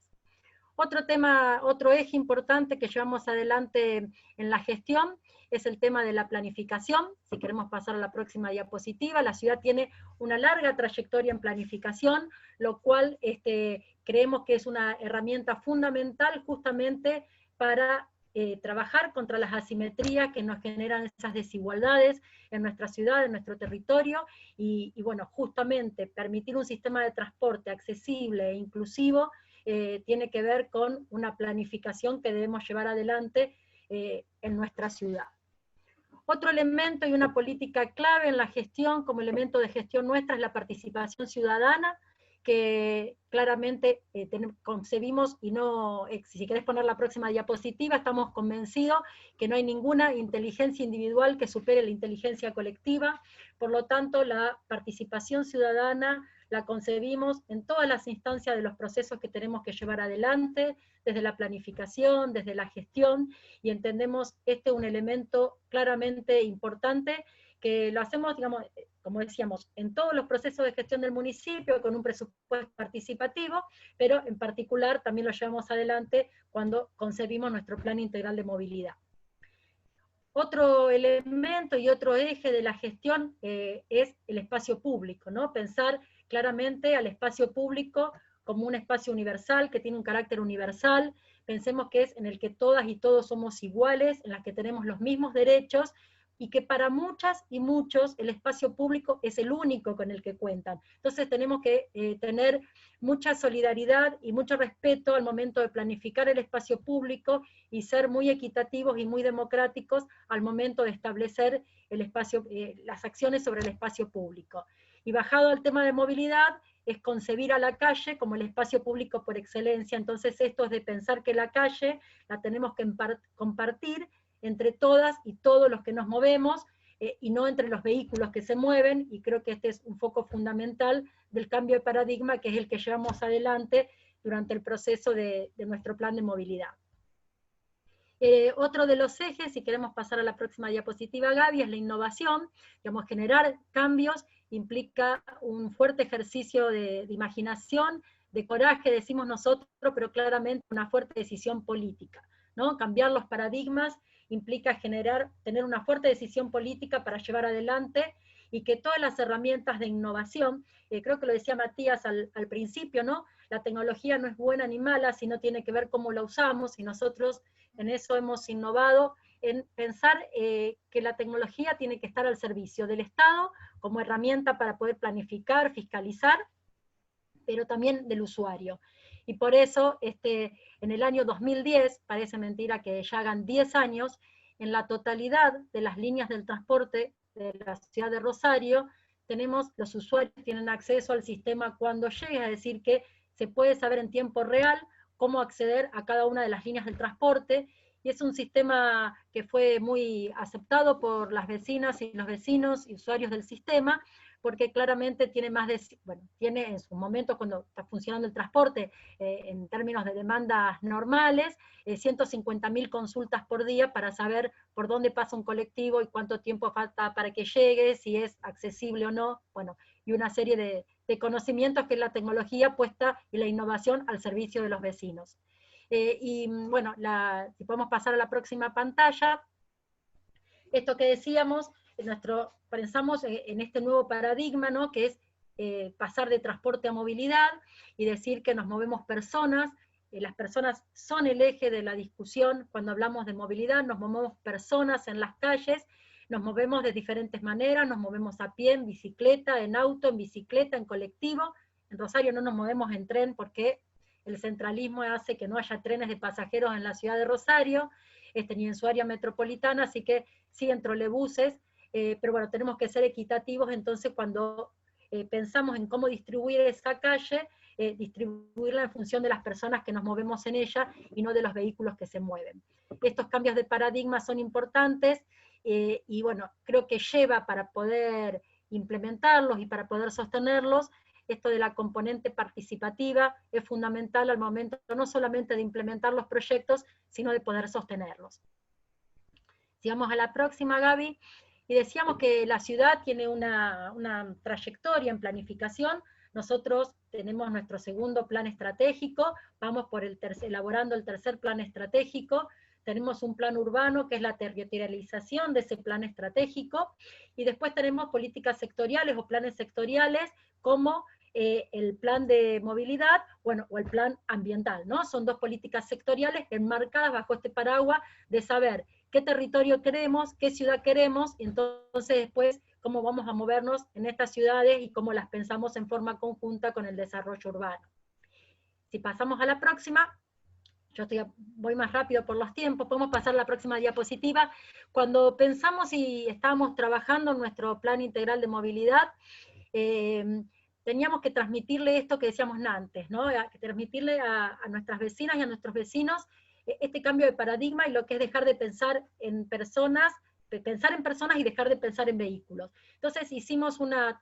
Otro eje importante que llevamos adelante en la gestión es el tema de la planificación. Si queremos pasar a la próxima diapositiva, la ciudad tiene una larga trayectoria en planificación, lo cual creemos que es una herramienta fundamental justamente para trabajar contra las asimetrías que nos generan esas desigualdades en nuestra ciudad, en nuestro territorio, y bueno, justamente permitir un sistema de transporte accesible e inclusivo tiene que ver con una planificación que debemos llevar adelante en nuestra ciudad. Otro elemento y una política clave en la gestión, como elemento de gestión nuestra, es la participación ciudadana, que claramente concebimos, y no, si querés poner la próxima diapositiva, estamos convencidos que no hay ninguna inteligencia individual que supere la inteligencia colectiva. Por lo tanto, la participación ciudadana la concebimos en todas las instancias de los procesos que tenemos que llevar adelante, desde la planificación, desde la gestión, y entendemos un elemento claramente importante, que lo hacemos, digamos, como decíamos, en todos los procesos de gestión del municipio, con un presupuesto participativo, pero en particular también lo llevamos adelante cuando concebimos nuestro plan integral de movilidad. Otro elemento y otro eje de la gestión es el espacio público, ¿no? Pensar claramente al espacio público como un espacio universal, que tiene un carácter universal. Pensemos que es en el que todas y todos somos iguales, en las que tenemos los mismos derechos, y que para muchas y muchos el espacio público es el único con el que cuentan. Entonces tenemos que tener mucha solidaridad y mucho respeto al momento de planificar el espacio público, y ser muy equitativos y muy democráticos al momento de establecer el espacio, las acciones sobre el espacio público. Y bajado al tema de movilidad, es concebir a la calle como el espacio público por excelencia. Entonces esto es de pensar que la calle la tenemos que compartir entre todas y todos los que nos movemos, y no entre los vehículos que se mueven, y creo que este es un foco fundamental del cambio de paradigma, que es el que llevamos adelante durante el proceso de nuestro plan de movilidad. Otro de los ejes, si queremos pasar a la próxima diapositiva, Gaby, es la innovación. Digamos, generar cambios implica un fuerte ejercicio de imaginación, de coraje, decimos nosotros, pero claramente una fuerte decisión política, ¿no? Cambiar los paradigmas implica tener una fuerte decisión política para llevar adelante, y que todas las herramientas de innovación, creo que lo decía Matías al principio, ¿no? La tecnología no es buena ni mala, sino tiene que ver cómo la usamos, y nosotros en eso hemos innovado, en pensar que la tecnología tiene que estar al servicio del Estado como herramienta para poder planificar, fiscalizar, pero también del usuario. Y por eso, en el año 2010, parece mentira que ya hagan 10 años, en la totalidad de las líneas del transporte de la ciudad de Rosario, los usuarios tienen acceso al sistema cuando llega, es decir, que se puede saber en tiempo real cómo acceder a cada una de las líneas del transporte, y es un sistema que fue muy aceptado por las vecinas y los vecinos y usuarios del sistema, porque claramente tiene tiene en su momento, cuando está funcionando el transporte, en términos de demandas normales, 150.000 consultas por día para saber por dónde pasa un colectivo y cuánto tiempo falta para que llegue, si es accesible o no, bueno, y una serie de conocimientos que es la tecnología puesta y la innovación al servicio de los vecinos. Y bueno, si podemos pasar a la próxima pantalla, esto que decíamos, pensamos en este nuevo paradigma, ¿no? Que es pasar de transporte a movilidad, y decir que nos movemos personas, las personas son el eje de la discusión cuando hablamos de movilidad, nos movemos personas en las calles, nos movemos de diferentes maneras, nos movemos a pie, en bicicleta, en auto, en bicicleta, en colectivo. En Rosario no nos movemos en tren porque el centralismo hace que no haya trenes de pasajeros en la ciudad de Rosario, ni en su área metropolitana, así que sí en trolebuses, pero bueno, tenemos que ser equitativos, entonces cuando pensamos en cómo distribuir esa calle, distribuirla en función de las personas que nos movemos en ella y no de los vehículos que se mueven. Estos cambios de paradigma son importantes, y bueno, creo que lleva para poder implementarlos y para poder sostenerlos, esto de la componente participativa es fundamental al momento no solamente de implementar los proyectos, sino de poder sostenerlos. Sigamos a la próxima, Gaby. Y decíamos que la ciudad tiene una trayectoria en planificación. Nosotros tenemos nuestro segundo plan estratégico, vamos por elaborando el tercer plan estratégico, tenemos un plan urbano que es la territorialización de ese plan estratégico, y después tenemos políticas sectoriales o planes sectoriales como el plan de movilidad, bueno, o el plan ambiental, ¿no? Son dos políticas sectoriales enmarcadas bajo este paraguas de saber qué territorio queremos, qué ciudad queremos, y entonces después cómo vamos a movernos en estas ciudades y cómo las pensamos en forma conjunta con el desarrollo urbano. Si pasamos a la próxima, voy más rápido por los tiempos, podemos pasar a la próxima diapositiva. Cuando pensamos y estábamos trabajando en nuestro plan integral de movilidad, teníamos que transmitirle esto que decíamos antes, ¿no? Que transmitirle a nuestras vecinas y a nuestros vecinos este cambio de paradigma y lo que es dejar de pensar en personas y dejar de pensar en vehículos. Entonces hicimos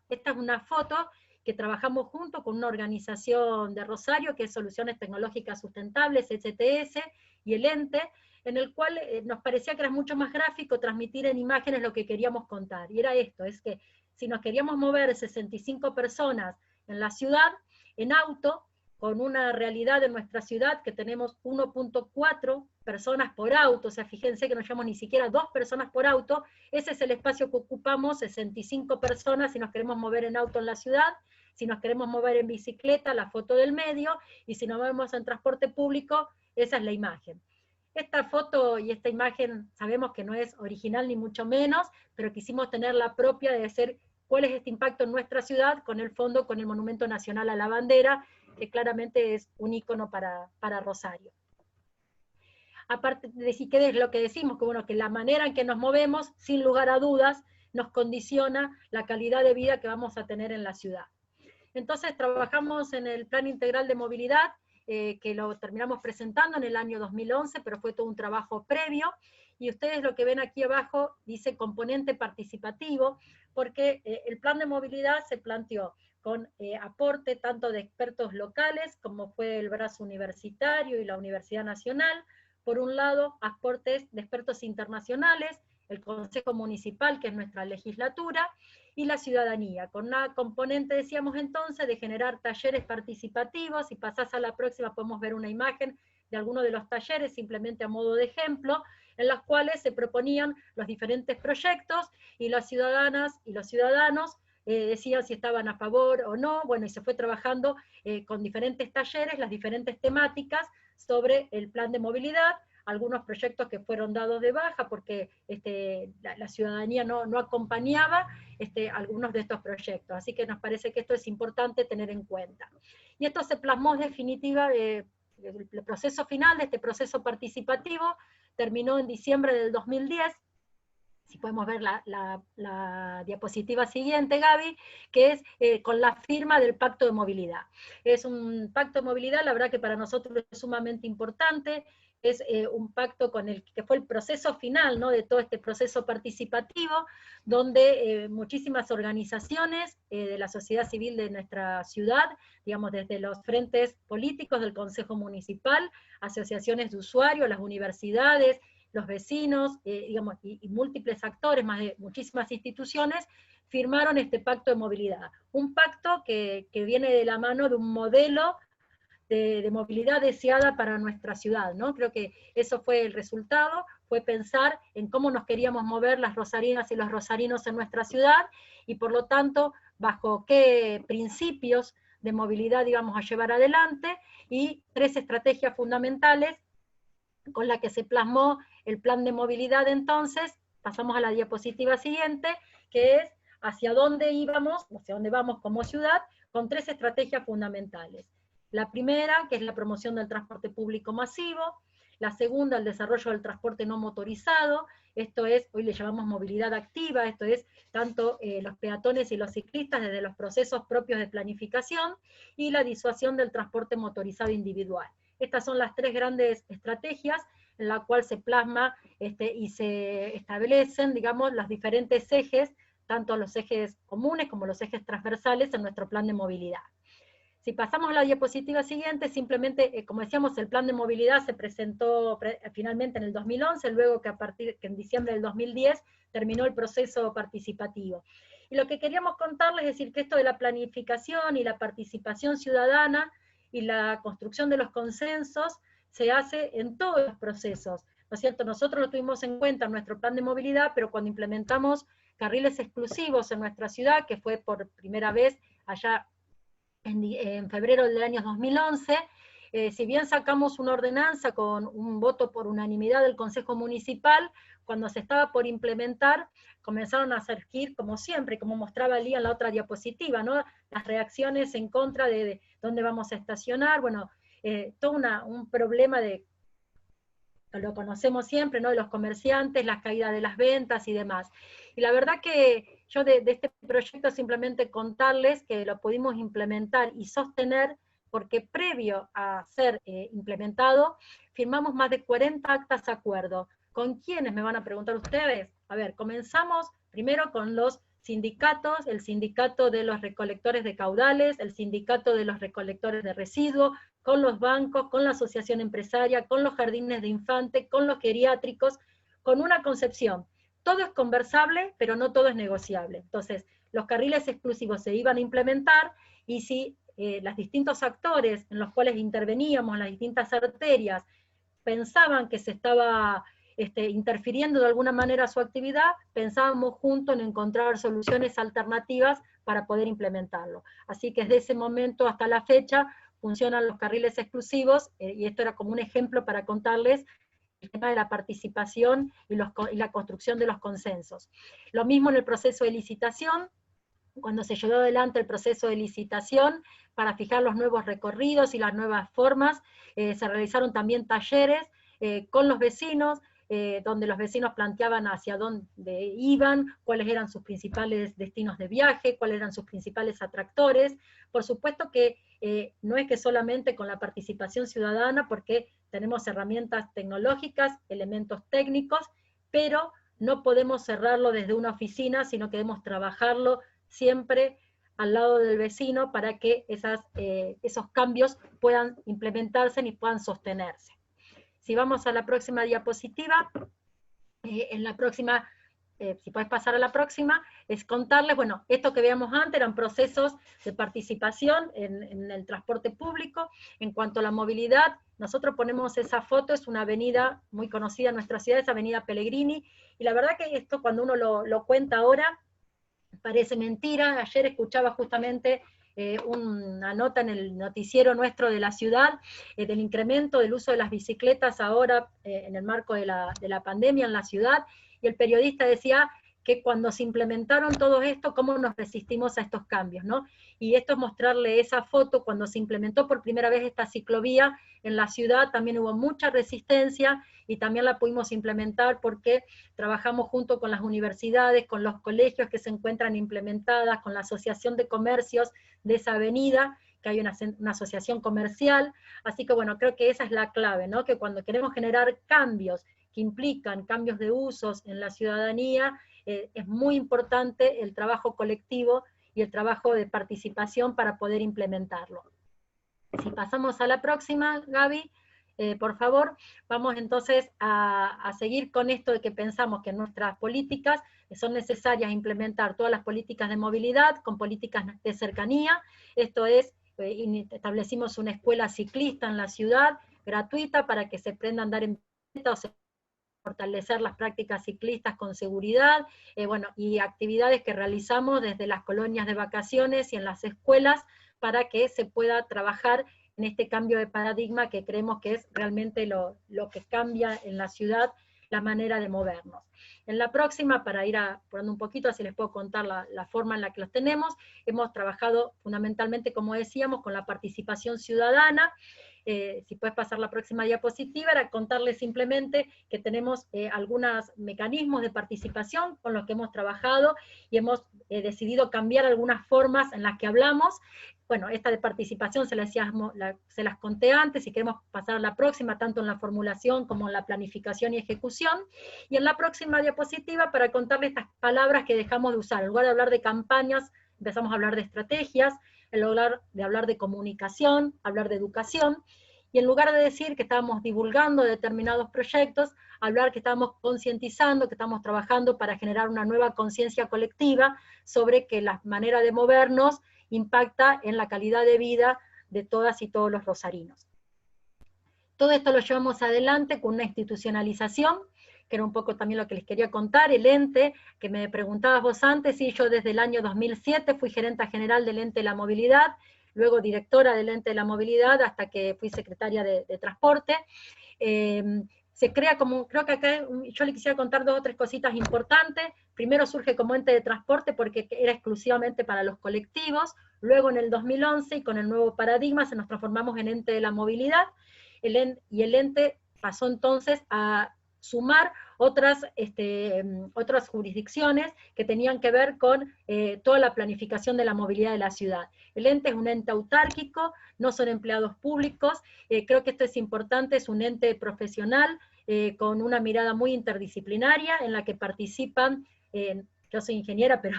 esta es una foto que trabajamos junto con una organización de Rosario, que es Soluciones Tecnológicas Sustentables, STS, y el ente, en el cual nos parecía que era mucho más gráfico transmitir en imágenes lo que queríamos contar. Y era esto, es que si nos queríamos mover 65 personas en la ciudad, en auto, con una realidad en nuestra ciudad que tenemos 1.4 personas por auto, o sea, fíjense que no llevamos ni siquiera 2 personas por auto, ese es el espacio que ocupamos, 65 personas si nos queremos mover en auto en la ciudad, si nos queremos mover en bicicleta, la foto del medio, y si nos movemos en transporte público, esa es la imagen. Esta foto y esta imagen sabemos que no es original ni mucho menos, pero quisimos tener la propia de decir cuál es este impacto en nuestra ciudad con el fondo, con el Monumento Nacional a la Bandera, que claramente es un ícono para Rosario. Aparte de decir qué es lo que decimos, que bueno, que la manera en que nos movemos, sin lugar a dudas, nos condiciona la calidad de vida que vamos a tener en la ciudad. Entonces trabajamos en el Plan Integral de Movilidad, que lo terminamos presentando en el año 2011, pero fue todo un trabajo previo, y ustedes lo que ven aquí abajo dice componente participativo, porque el plan de movilidad se planteó con aporte tanto de expertos locales, como fue el brazo universitario y la Universidad Nacional, por un lado, aportes de expertos internacionales, el Consejo Municipal, que es nuestra legislatura, y la ciudadanía, con una componente, decíamos entonces, de generar talleres participativos. Si pasás a la próxima podemos ver una imagen de algunos de los talleres, simplemente a modo de ejemplo, en los cuales se proponían los diferentes proyectos, y las ciudadanas y los ciudadanos decían si estaban a favor o no. Bueno, y se fue trabajando con diferentes talleres, las diferentes temáticas sobre el plan de movilidad, algunos proyectos que fueron dados de baja porque la ciudadanía no acompañaba algunos de estos proyectos. Así que nos parece que esto es importante tener en cuenta. Y esto se plasmó en definitiva, el proceso final de este proceso participativo terminó en diciembre del 2010, si podemos ver la diapositiva siguiente, Gaby, que es con la firma del Pacto de Movilidad. Es un pacto de movilidad, la verdad que para nosotros es sumamente importante, es un pacto con el que fue el proceso final, ¿no?, de todo este proceso participativo, donde muchísimas organizaciones de la sociedad civil de nuestra ciudad, digamos desde los frentes políticos del Consejo Municipal, asociaciones de usuarios, las universidades, los vecinos, digamos, y múltiples actores, más de muchísimas instituciones, firmaron este pacto de movilidad. Un pacto que viene de la mano de un modelo de movilidad deseada para nuestra ciudad, ¿no? Creo que eso fue el resultado, fue pensar en cómo nos queríamos mover las rosarinas y los rosarinos en nuestra ciudad, y por lo tanto, bajo qué principios de movilidad íbamos a llevar adelante, y 3 estrategias fundamentales con las que se plasmó el plan de movilidad. Entonces, pasamos a la diapositiva siguiente, que es hacia dónde íbamos, hacia dónde vamos como ciudad, con 3 estrategias fundamentales. La primera, que es la promoción del transporte público masivo; la segunda, el desarrollo del transporte no motorizado, esto es, hoy le llamamos movilidad activa, esto es, tanto los peatones y los ciclistas desde los procesos propios de planificación, y la disuasión del transporte motorizado individual. Estas son las 3 grandes estrategias en la cual se plasma y se establecen, digamos, los diferentes ejes, tanto los ejes comunes como los ejes transversales en nuestro plan de movilidad. Si pasamos a la diapositiva siguiente, simplemente, como decíamos, el plan de movilidad se presentó finalmente en el 2011, luego que en diciembre del 2010 terminó el proceso participativo. Y lo que queríamos contarles es decir que esto de la planificación y la participación ciudadana y la construcción de los consensos se hace en todos los procesos, ¿no es cierto? Nosotros lo tuvimos en cuenta en nuestro plan de movilidad, pero cuando implementamos carriles exclusivos en nuestra ciudad, que fue por primera vez allá en febrero del año 2011, si bien sacamos una ordenanza con un voto por unanimidad del Consejo Municipal, cuando se estaba por implementar, comenzaron a surgir, como siempre, como mostraba Lía en la otra diapositiva, ¿no?, las reacciones en contra de dónde vamos a estacionar, bueno, todo un problema de, lo conocemos siempre, ¿no?, de los comerciantes, las caídas de las ventas y demás. Y la verdad que yo de este proyecto simplemente contarles que lo pudimos implementar y sostener, porque previo a ser implementado, firmamos más de 40 actas de acuerdo. ¿Con quiénes, me van a preguntar ustedes? A ver, comenzamos primero con los sindicatos, el sindicato de los recolectores de caudales, el sindicato de los recolectores de residuos, con los bancos, con la asociación empresaria, con los jardines de infantes, con los geriátricos, con una concepción. Todo es conversable, pero no todo es negociable. Entonces, los carriles exclusivos se iban a implementar, y si los distintos actores en los cuales interveníamos, las distintas arterias, pensaban que se estaba interfiriendo de alguna manera su actividad, pensábamos juntos en encontrar soluciones alternativas para poder implementarlo. Así que desde ese momento hasta la fecha funcionan los carriles exclusivos, y esto era como un ejemplo para contarles el tema de la participación y la construcción de los consensos. Lo mismo en el proceso de licitación, cuando se llevó adelante el proceso de licitación para fijar los nuevos recorridos y las nuevas formas, se realizaron también talleres con los vecinos, donde los vecinos planteaban hacia dónde iban, cuáles eran sus principales destinos de viaje, cuáles eran sus principales atractores. Por supuesto que no es que solamente con la participación ciudadana, porque tenemos herramientas tecnológicas, elementos técnicos, pero no podemos cerrarlo desde una oficina, sino que debemos trabajarlo siempre al lado del vecino para que esos cambios puedan implementarse y puedan sostenerse. Si vamos a la próxima diapositiva, en la próxima, si puedes pasar a la próxima, es contarles, bueno, esto que veíamos antes eran procesos de participación en el transporte público. En cuanto a la movilidad, nosotros ponemos esa foto, es una avenida muy conocida en nuestra ciudad, es Avenida Pellegrini, y la verdad que esto cuando uno lo cuenta ahora, parece mentira. Ayer escuchaba justamente una nota en el noticiero nuestro de la ciudad, del incremento del uso de las bicicletas ahora en el marco de la pandemia en la ciudad, y el periodista decía que cuando se implementaron todo esto, cómo nos resistimos a estos cambios, ¿no? Y esto es mostrarle esa foto, cuando se implementó por primera vez esta ciclovía en la ciudad, también hubo mucha resistencia, y también la pudimos implementar porque trabajamos junto con las universidades, con los colegios que se encuentran implementadas, con la Asociación de Comercios de esa avenida, que hay una asociación comercial. Así que bueno, creo que esa es la clave, ¿no? Que cuando queremos generar cambios que implican cambios de usos en la ciudadanía, es muy importante el trabajo colectivo y el trabajo de participación para poder implementarlo. Si pasamos a la próxima, Gaby, por favor, vamos entonces a seguir con esto de que pensamos que nuestras políticas son necesarias implementar todas las políticas de movilidad con políticas de cercanía. Esto es, establecimos una escuela ciclista en la ciudad, gratuita, para que se aprenda a andar en bicicleta, o sea, fortalecer las prácticas ciclistas con seguridad, bueno, y actividades que realizamos desde las colonias de vacaciones y en las escuelas para que se pueda trabajar en este cambio de paradigma que creemos que es realmente lo que cambia en la ciudad la manera de movernos. En la próxima, para ir apurando un poquito, así les puedo contar la forma en la que los tenemos, hemos trabajado fundamentalmente, como decíamos, con la participación ciudadana. Si puedes pasar la próxima diapositiva, era contarles simplemente que tenemos algunos mecanismos de participación con los que hemos trabajado, y hemos decidido cambiar algunas formas en las que hablamos. Bueno, esta de participación se las conté antes, y queremos pasar a la próxima, tanto en la formulación como en la planificación y ejecución. Y en la próxima diapositiva, para contarles estas palabras que dejamos de usar. En lugar de hablar de campañas, empezamos a hablar de estrategias, en lugar de hablar de comunicación, hablar de educación, y en lugar de decir que estábamos divulgando determinados proyectos, hablar que estábamos concientizando, que estamos trabajando para generar una nueva conciencia colectiva sobre que la manera de movernos impacta en la calidad de vida de todas y todos los rosarinos. Todo esto lo llevamos adelante con una institucionalización, que era un poco también lo que les quería contar, el ente, que me preguntabas vos antes, y yo desde el año 2007 fui gerenta general del ente de la movilidad, luego directora del ente de la movilidad, hasta que fui secretaria de transporte. Se crea como, creo que acá yo le quisiera contar 2 o 3 cositas importantes. Primero surge como ente de transporte porque era exclusivamente para los colectivos, luego en el 2011, y con el nuevo paradigma, se nos transformamos en ente de la movilidad, y el ente pasó entonces a sumar otras jurisdicciones que tenían que ver con toda la planificación de la movilidad de la ciudad. El ente es un ente autárquico, no son empleados públicos, creo que esto es importante, es un ente profesional con una mirada muy interdisciplinaria en la que participan, yo soy ingeniera, pero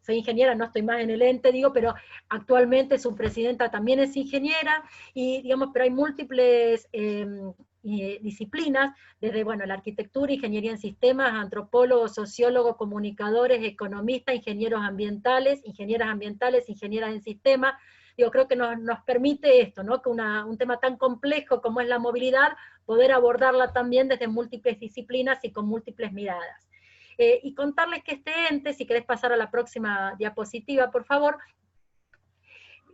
soy ingeniera, no estoy más en el ente, digo, pero actualmente su presidenta también es ingeniera, y digamos, pero hay múltiples disciplinas, desde, bueno, la arquitectura, ingeniería en sistemas, antropólogos, sociólogos, comunicadores, economistas, ingenieros ambientales, ingenieras ambientales, ingenieras en sistemas. Digo, creo que nos permite esto, ¿no? Que un tema tan complejo como es la movilidad, poder abordarla también desde múltiples disciplinas y con múltiples miradas. Y contarles que este ente, si querés pasar a la próxima diapositiva, por favor,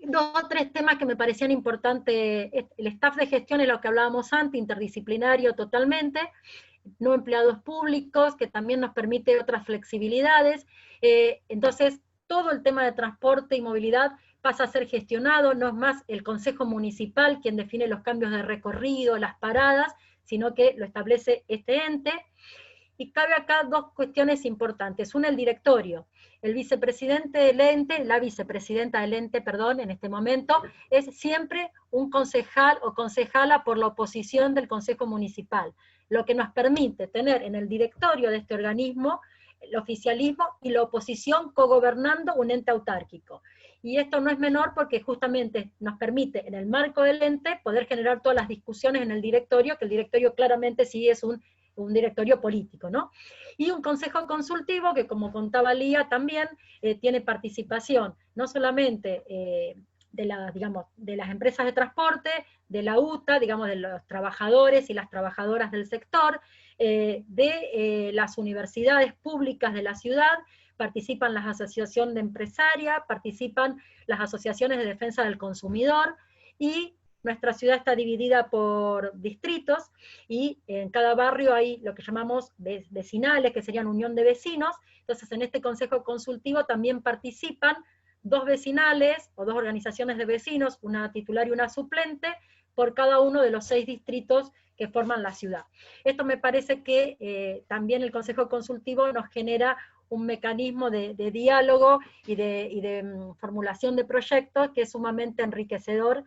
2 o 3 temas que me parecían importantes. El staff de gestión es lo que hablábamos antes, interdisciplinario totalmente, no empleados públicos, que también nos permite otras flexibilidades. Entonces, todo el tema de transporte y movilidad pasa a ser gestionado, no es más el Consejo Municipal quien define los cambios de recorrido, las paradas, sino que lo establece este ente. Y cabe acá 2 cuestiones importantes. Una, el directorio. El vicepresidente del ente, la vicepresidenta del ente, perdón, en este momento, es siempre un concejal o concejala por la oposición del Consejo Municipal, lo que nos permite tener en el directorio de este organismo el oficialismo y la oposición cogobernando un ente autárquico. Y esto no es menor porque justamente nos permite, en el marco del ente, poder generar todas las discusiones en el directorio, que el directorio claramente sí es un directorio político, ¿no? Y un consejo consultivo que, como contaba Lía, también tiene participación, no solamente de las empresas de transporte, de la UTA, digamos, de los trabajadores y las trabajadoras del sector, de las universidades públicas de la ciudad, participan las asociaciones de empresarias, participan las asociaciones de defensa del consumidor, y nuestra ciudad está dividida por distritos, y en cada barrio hay lo que llamamos vecinales, que serían unión de vecinos. Entonces en este consejo consultivo también participan 2 vecinales, o 2 organizaciones de vecinos, una titular y una suplente, por cada uno de los 6 distritos que forman la ciudad. Esto me parece que también el consejo consultivo nos genera un mecanismo de diálogo y de formulación de proyectos que es sumamente enriquecedor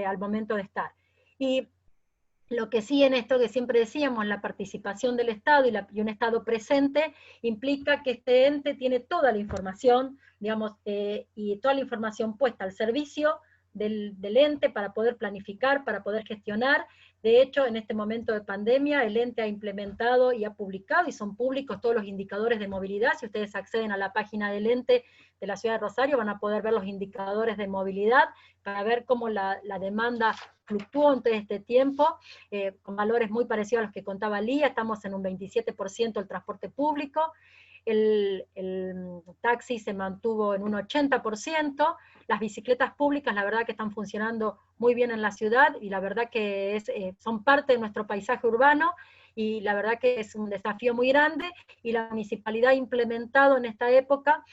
al momento de estar. Y lo que sí, en esto que siempre decíamos, la participación del Estado y un Estado presente, implica que este ente tiene toda la información, digamos, y toda la información puesta al servicio del ente para poder planificar, para poder gestionar. De hecho, en este momento de pandemia, el ente ha implementado y ha publicado, y son públicos todos los indicadores de movilidad. Si ustedes acceden a la página del ente de la Ciudad de Rosario, van a poder ver los indicadores de movilidad, para ver cómo la demanda fluctuó en todo este tiempo, con valores muy parecidos a los que contaba Lía. Estamos en un 27% del transporte público, el taxi se mantuvo en un 80%, las bicicletas públicas la verdad que están funcionando muy bien en la ciudad, y la verdad que son parte de nuestro paisaje urbano, y la verdad que es un desafío muy grande, y la municipalidad ha implementado en esta época,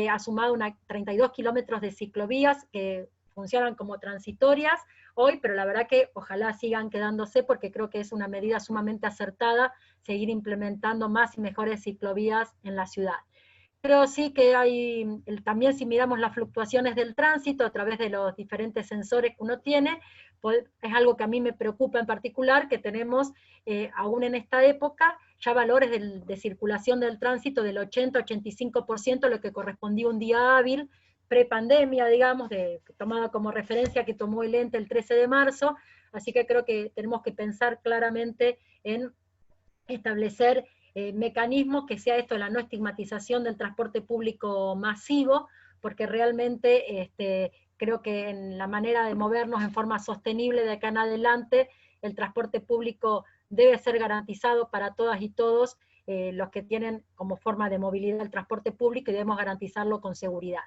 ha sumado 32 kilómetros de ciclovías que funcionan como transitorias hoy, pero la verdad que ojalá sigan quedándose, porque creo que es una medida sumamente acertada seguir implementando más y mejores ciclovías en la ciudad. Creo sí que hay, también si miramos las fluctuaciones del tránsito a través de los diferentes sensores que uno tiene, pues es algo que a mí me preocupa en particular, que tenemos aún en esta época ya valores de circulación del tránsito del 80-85%, lo que correspondía a un día hábil prepandemia, digamos, tomada como referencia que tomó el ente el 13 de marzo, así que creo que tenemos que pensar claramente en establecer mecanismos que sea esto, la no estigmatización del transporte público masivo, porque realmente creo que en la manera de movernos en forma sostenible de acá en adelante, el transporte público debe ser garantizado para todas y todos los que tienen como forma de movilidad el transporte público, y debemos garantizarlo con seguridad.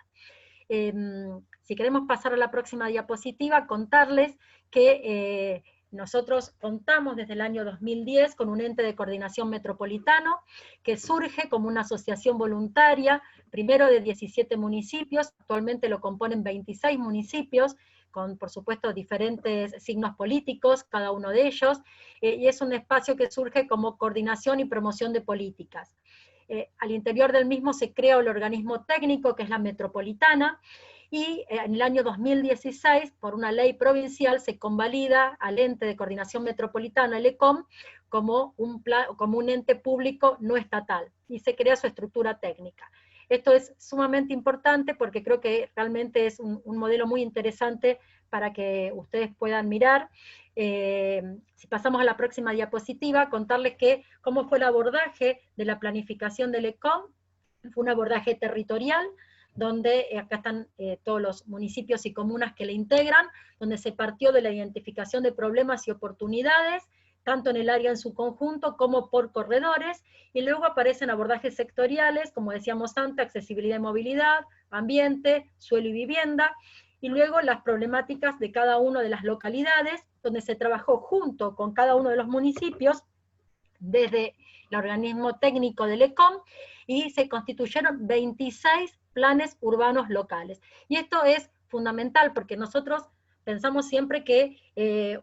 Si queremos pasar a la próxima diapositiva, contarles que nosotros contamos desde el año 2010 con un ente de coordinación metropolitano que surge como una asociación voluntaria, primero de 17 municipios, actualmente lo componen 26 municipios, con por supuesto diferentes signos políticos, cada uno de ellos, y es un espacio que surge como coordinación y promoción de políticas. Al interior del mismo se crea el organismo técnico, que es la metropolitana, y en el año 2016, por una ley provincial, se convalida al ente de coordinación metropolitana, el ECOM, como un ente público no estatal, y se crea su estructura técnica. Esto es sumamente importante porque creo que realmente es un modelo muy interesante para que ustedes puedan mirar. Si pasamos a la próxima diapositiva, contarles cómo fue el abordaje de la planificación del ECOM. Fue un abordaje territorial, donde acá están todos los municipios y comunas que le integran, donde se partió de la identificación de problemas y oportunidades, tanto en el área en su conjunto como por corredores, y luego aparecen abordajes sectoriales, como decíamos antes, accesibilidad y movilidad, ambiente, suelo y vivienda, y luego las problemáticas de cada una de las localidades, donde se trabajó junto con cada uno de los municipios, desde el organismo técnico del ECOM, y se constituyeron 26 planes urbanos locales. Y esto es fundamental porque nosotros pensamos siempre que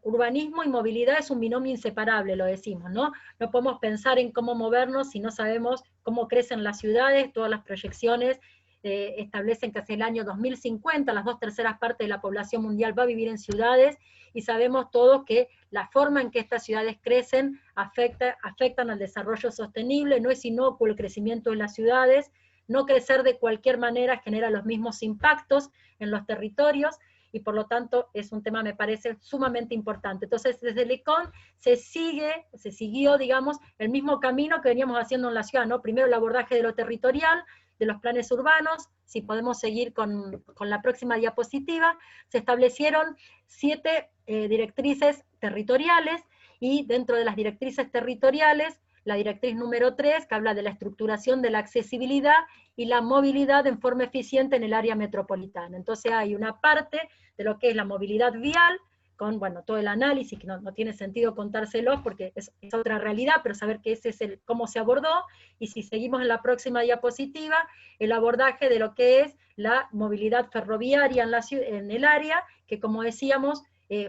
urbanismo y movilidad es un binomio inseparable, lo decimos, ¿no? No podemos pensar en cómo movernos si no sabemos cómo crecen las ciudades. Todas las proyecciones establecen que hacia el año 2050 las 2/3 partes de la población mundial va a vivir en ciudades, y sabemos todos que la forma en que estas ciudades crecen afectan al desarrollo sostenible. No es inocuo el crecimiento de las ciudades, no crecer de cualquier manera genera los mismos impactos en los territorios, y por lo tanto es un tema, me parece, sumamente importante. Entonces, desde el ECON se siguió, digamos, el mismo camino que veníamos haciendo en la ciudad, ¿no? Primero el abordaje de lo territorial, de los planes urbanos. Si podemos seguir con la próxima diapositiva, se establecieron 7 directrices territoriales, y dentro de las directrices territoriales, la directriz número 3, que habla de la estructuración de la accesibilidad y la movilidad en forma eficiente en el área metropolitana. Entonces hay una parte de lo que es la movilidad vial, con bueno, todo el análisis, que no tiene sentido contárselos porque es otra realidad, pero saber que ese es cómo se abordó, y si seguimos en la próxima diapositiva, el abordaje de lo que es la movilidad ferroviaria en el área, que como decíamos,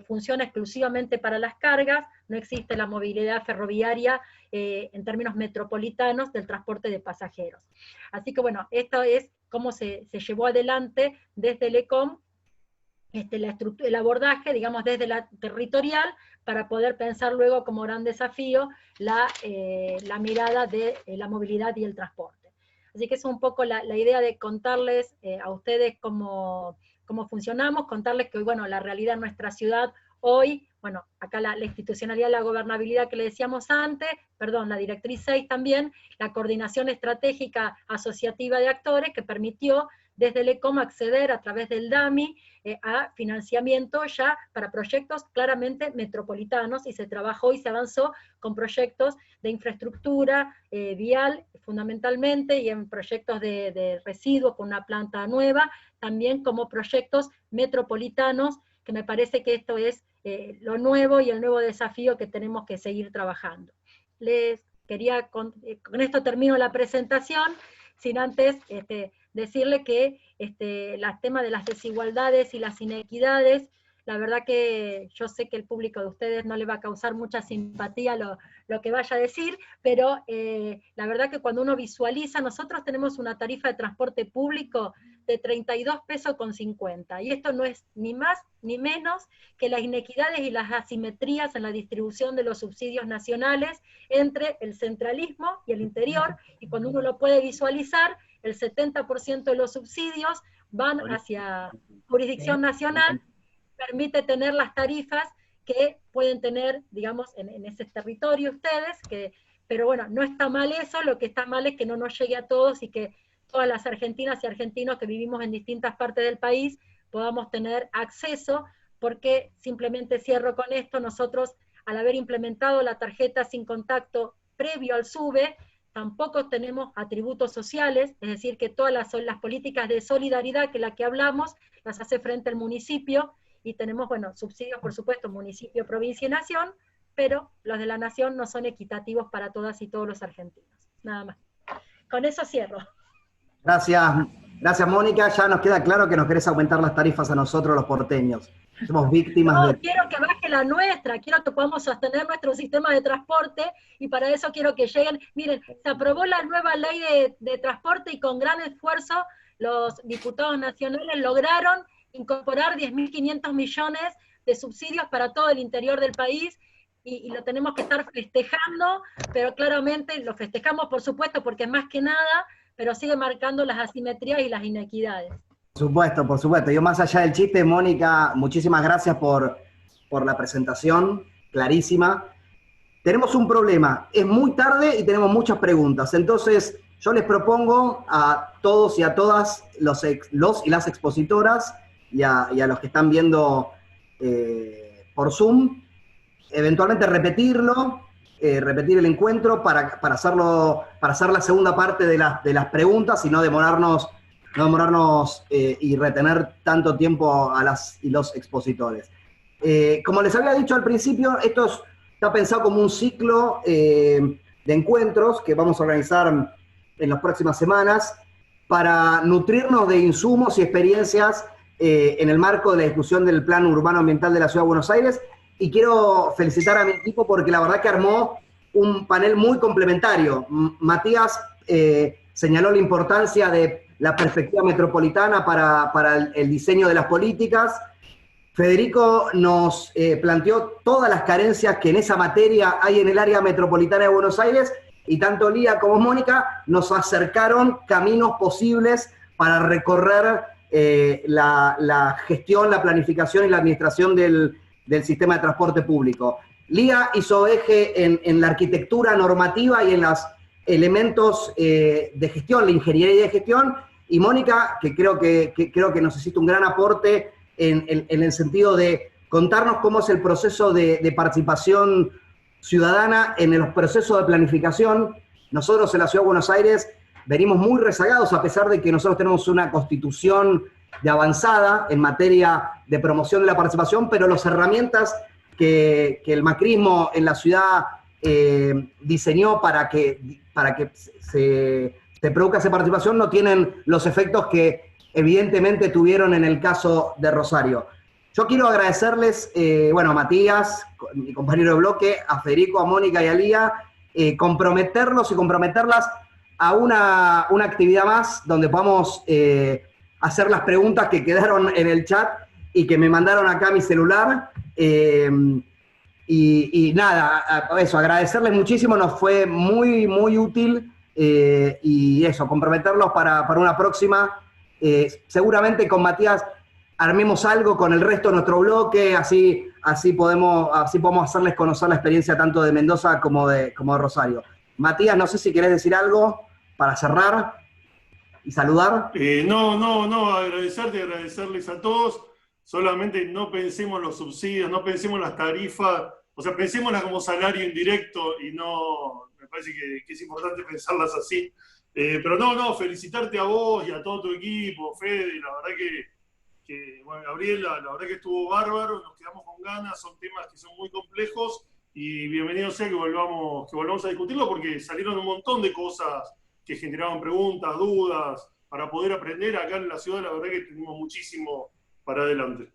funciona exclusivamente para las cargas, no existe la movilidad ferroviaria en términos metropolitanos del transporte de pasajeros. Así que bueno, esto es cómo se llevó adelante desde el ECOM el abordaje, digamos, desde la territorial, para poder pensar luego como gran desafío la mirada de la movilidad y el transporte. Así que es un poco la idea de contarles a ustedes cómo funcionamos, contarles que hoy, bueno, la realidad en nuestra ciudad hoy, bueno, acá la institucionalidad, la gobernabilidad que le decíamos antes, perdón, la directriz 6 también, la coordinación estratégica asociativa de actores, que permitió desde el ECOM acceder a través del DAMI a financiamiento ya para proyectos claramente metropolitanos, y se trabajó y se avanzó con proyectos de infraestructura vial fundamentalmente, y en proyectos de residuos con una planta nueva, también como proyectos metropolitanos, que me parece que esto es lo nuevo y el nuevo desafío que tenemos que seguir trabajando. Les quería, con esto termino la presentación, sin antes decirle que el tema de las desigualdades y las inequidades, la verdad que yo sé que el público de ustedes no le va a causar mucha simpatía lo que vaya a decir, pero la verdad que cuando uno visualiza, nosotros tenemos una tarifa de transporte público de 32 pesos con 50, y esto no es ni más ni menos que las inequidades y las asimetrías en la distribución de los subsidios nacionales entre el centralismo y el interior, y cuando uno lo puede visualizar, el 70% de los subsidios van hacia jurisdicción nacional, permite tener las tarifas que pueden tener, digamos, en ese territorio ustedes, pero bueno, no está mal eso, lo que está mal es que no nos llegue a todos, y que todas las argentinas y argentinos que vivimos en distintas partes del país podamos tener acceso, porque simplemente cierro con esto, nosotros al haber implementado la tarjeta sin contacto previo al SUBE, tampoco tenemos atributos sociales, es decir, que todas las políticas de solidaridad que la que hablamos, las hace frente al municipio, y tenemos, bueno, subsidios, por supuesto, municipio, provincia y nación, pero los de la nación no son equitativos para todas y todos los argentinos. Nada más. Con eso cierro. Gracias Mónica, ya nos queda claro que nos querés aumentar las tarifas a nosotros los porteños. Somos víctimas de... Quiero que baje la nuestra, quiero que podamos sostener nuestro sistema de transporte, y para eso quiero que lleguen. Miren, se aprobó la nueva ley de transporte, y con gran esfuerzo los diputados nacionales lograron incorporar 10.500 millones de subsidios para todo el interior del país, y lo tenemos que estar festejando, pero claramente lo festejamos, por supuesto, porque es más que nada, pero sigue marcando las asimetrías y las inequidades. Por supuesto. Yo, más allá del chiste, Mónica, muchísimas gracias por la presentación, clarísima. Tenemos un problema, es muy tarde y tenemos muchas preguntas, entonces yo les propongo a todos y a todas los y las expositoras y a los que están viendo por Zoom, eventualmente repetir el encuentro para hacer la segunda parte de las preguntas, y no demorarnos y retener tanto tiempo a las y los expositores. Como les había dicho al principio, esto está pensado como un ciclo de encuentros que vamos a organizar en las próximas semanas para nutrirnos de insumos y experiencias en el marco de la discusión del Plan Urbano Ambiental de la Ciudad de Buenos Aires, y quiero felicitar a mi equipo porque la verdad que armó un panel muy complementario. Matías señaló la importancia de la perspectiva metropolitana para el diseño de las políticas. Federico nos planteó todas las carencias que en esa materia hay en el área metropolitana de Buenos Aires, y tanto Lía como Mónica nos acercaron caminos posibles para recorrer la gestión, la planificación y la administración del sistema de transporte público. Lía hizo eje en la arquitectura normativa y en los elementos de gestión, la ingeniería de gestión, y Mónica, que creo que nos hiciste un gran aporte en el sentido de contarnos cómo es el proceso de participación ciudadana en los procesos de planificación. Nosotros en la Ciudad de Buenos Aires venimos muy rezagados, a pesar de que nosotros tenemos una constitución de avanzada en materia de promoción de la participación, pero las herramientas que el macrismo en la ciudad diseñó para que se produzca esa participación no tienen los efectos que evidentemente tuvieron en el caso de Rosario. Yo quiero agradecerles, a Matías, mi compañero de bloque, a Federico, a Mónica y a Lía, comprometerlos y comprometerlas a una actividad más donde podamos hacer las preguntas que quedaron en el chat y que me mandaron acá a mi celular. Y nada, eso, agradecerles muchísimo, nos fue muy, muy útil, y eso, comprometerlos para una próxima. Seguramente con Matías armemos algo con el resto de nuestro bloque, así podemos hacerles conocer la experiencia tanto de Mendoza como de Rosario. Matías, no sé si querés decir algo para cerrar y saludar. No, agradecerles a todos. Solamente no pensemos los subsidios, no pensemos las tarifas, o sea, pensémoslas como salario indirecto y no, me parece que es importante pensarlas así. Pero felicitarte a vos y a todo tu equipo, Fede, la verdad bueno, Gabriela, la verdad que estuvo bárbaro, nos quedamos con ganas, son temas que son muy complejos y bienvenido sea que volvamos a discutirlo porque salieron un montón de cosas que generaban preguntas, dudas, para poder aprender acá en la ciudad, la verdad que tenemos muchísimo para adelante.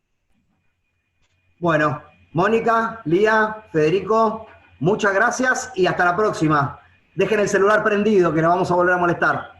Bueno, Mónica, Lía, Federico, muchas gracias y hasta la próxima. Dejen el celular prendido que nos vamos a volver a molestar.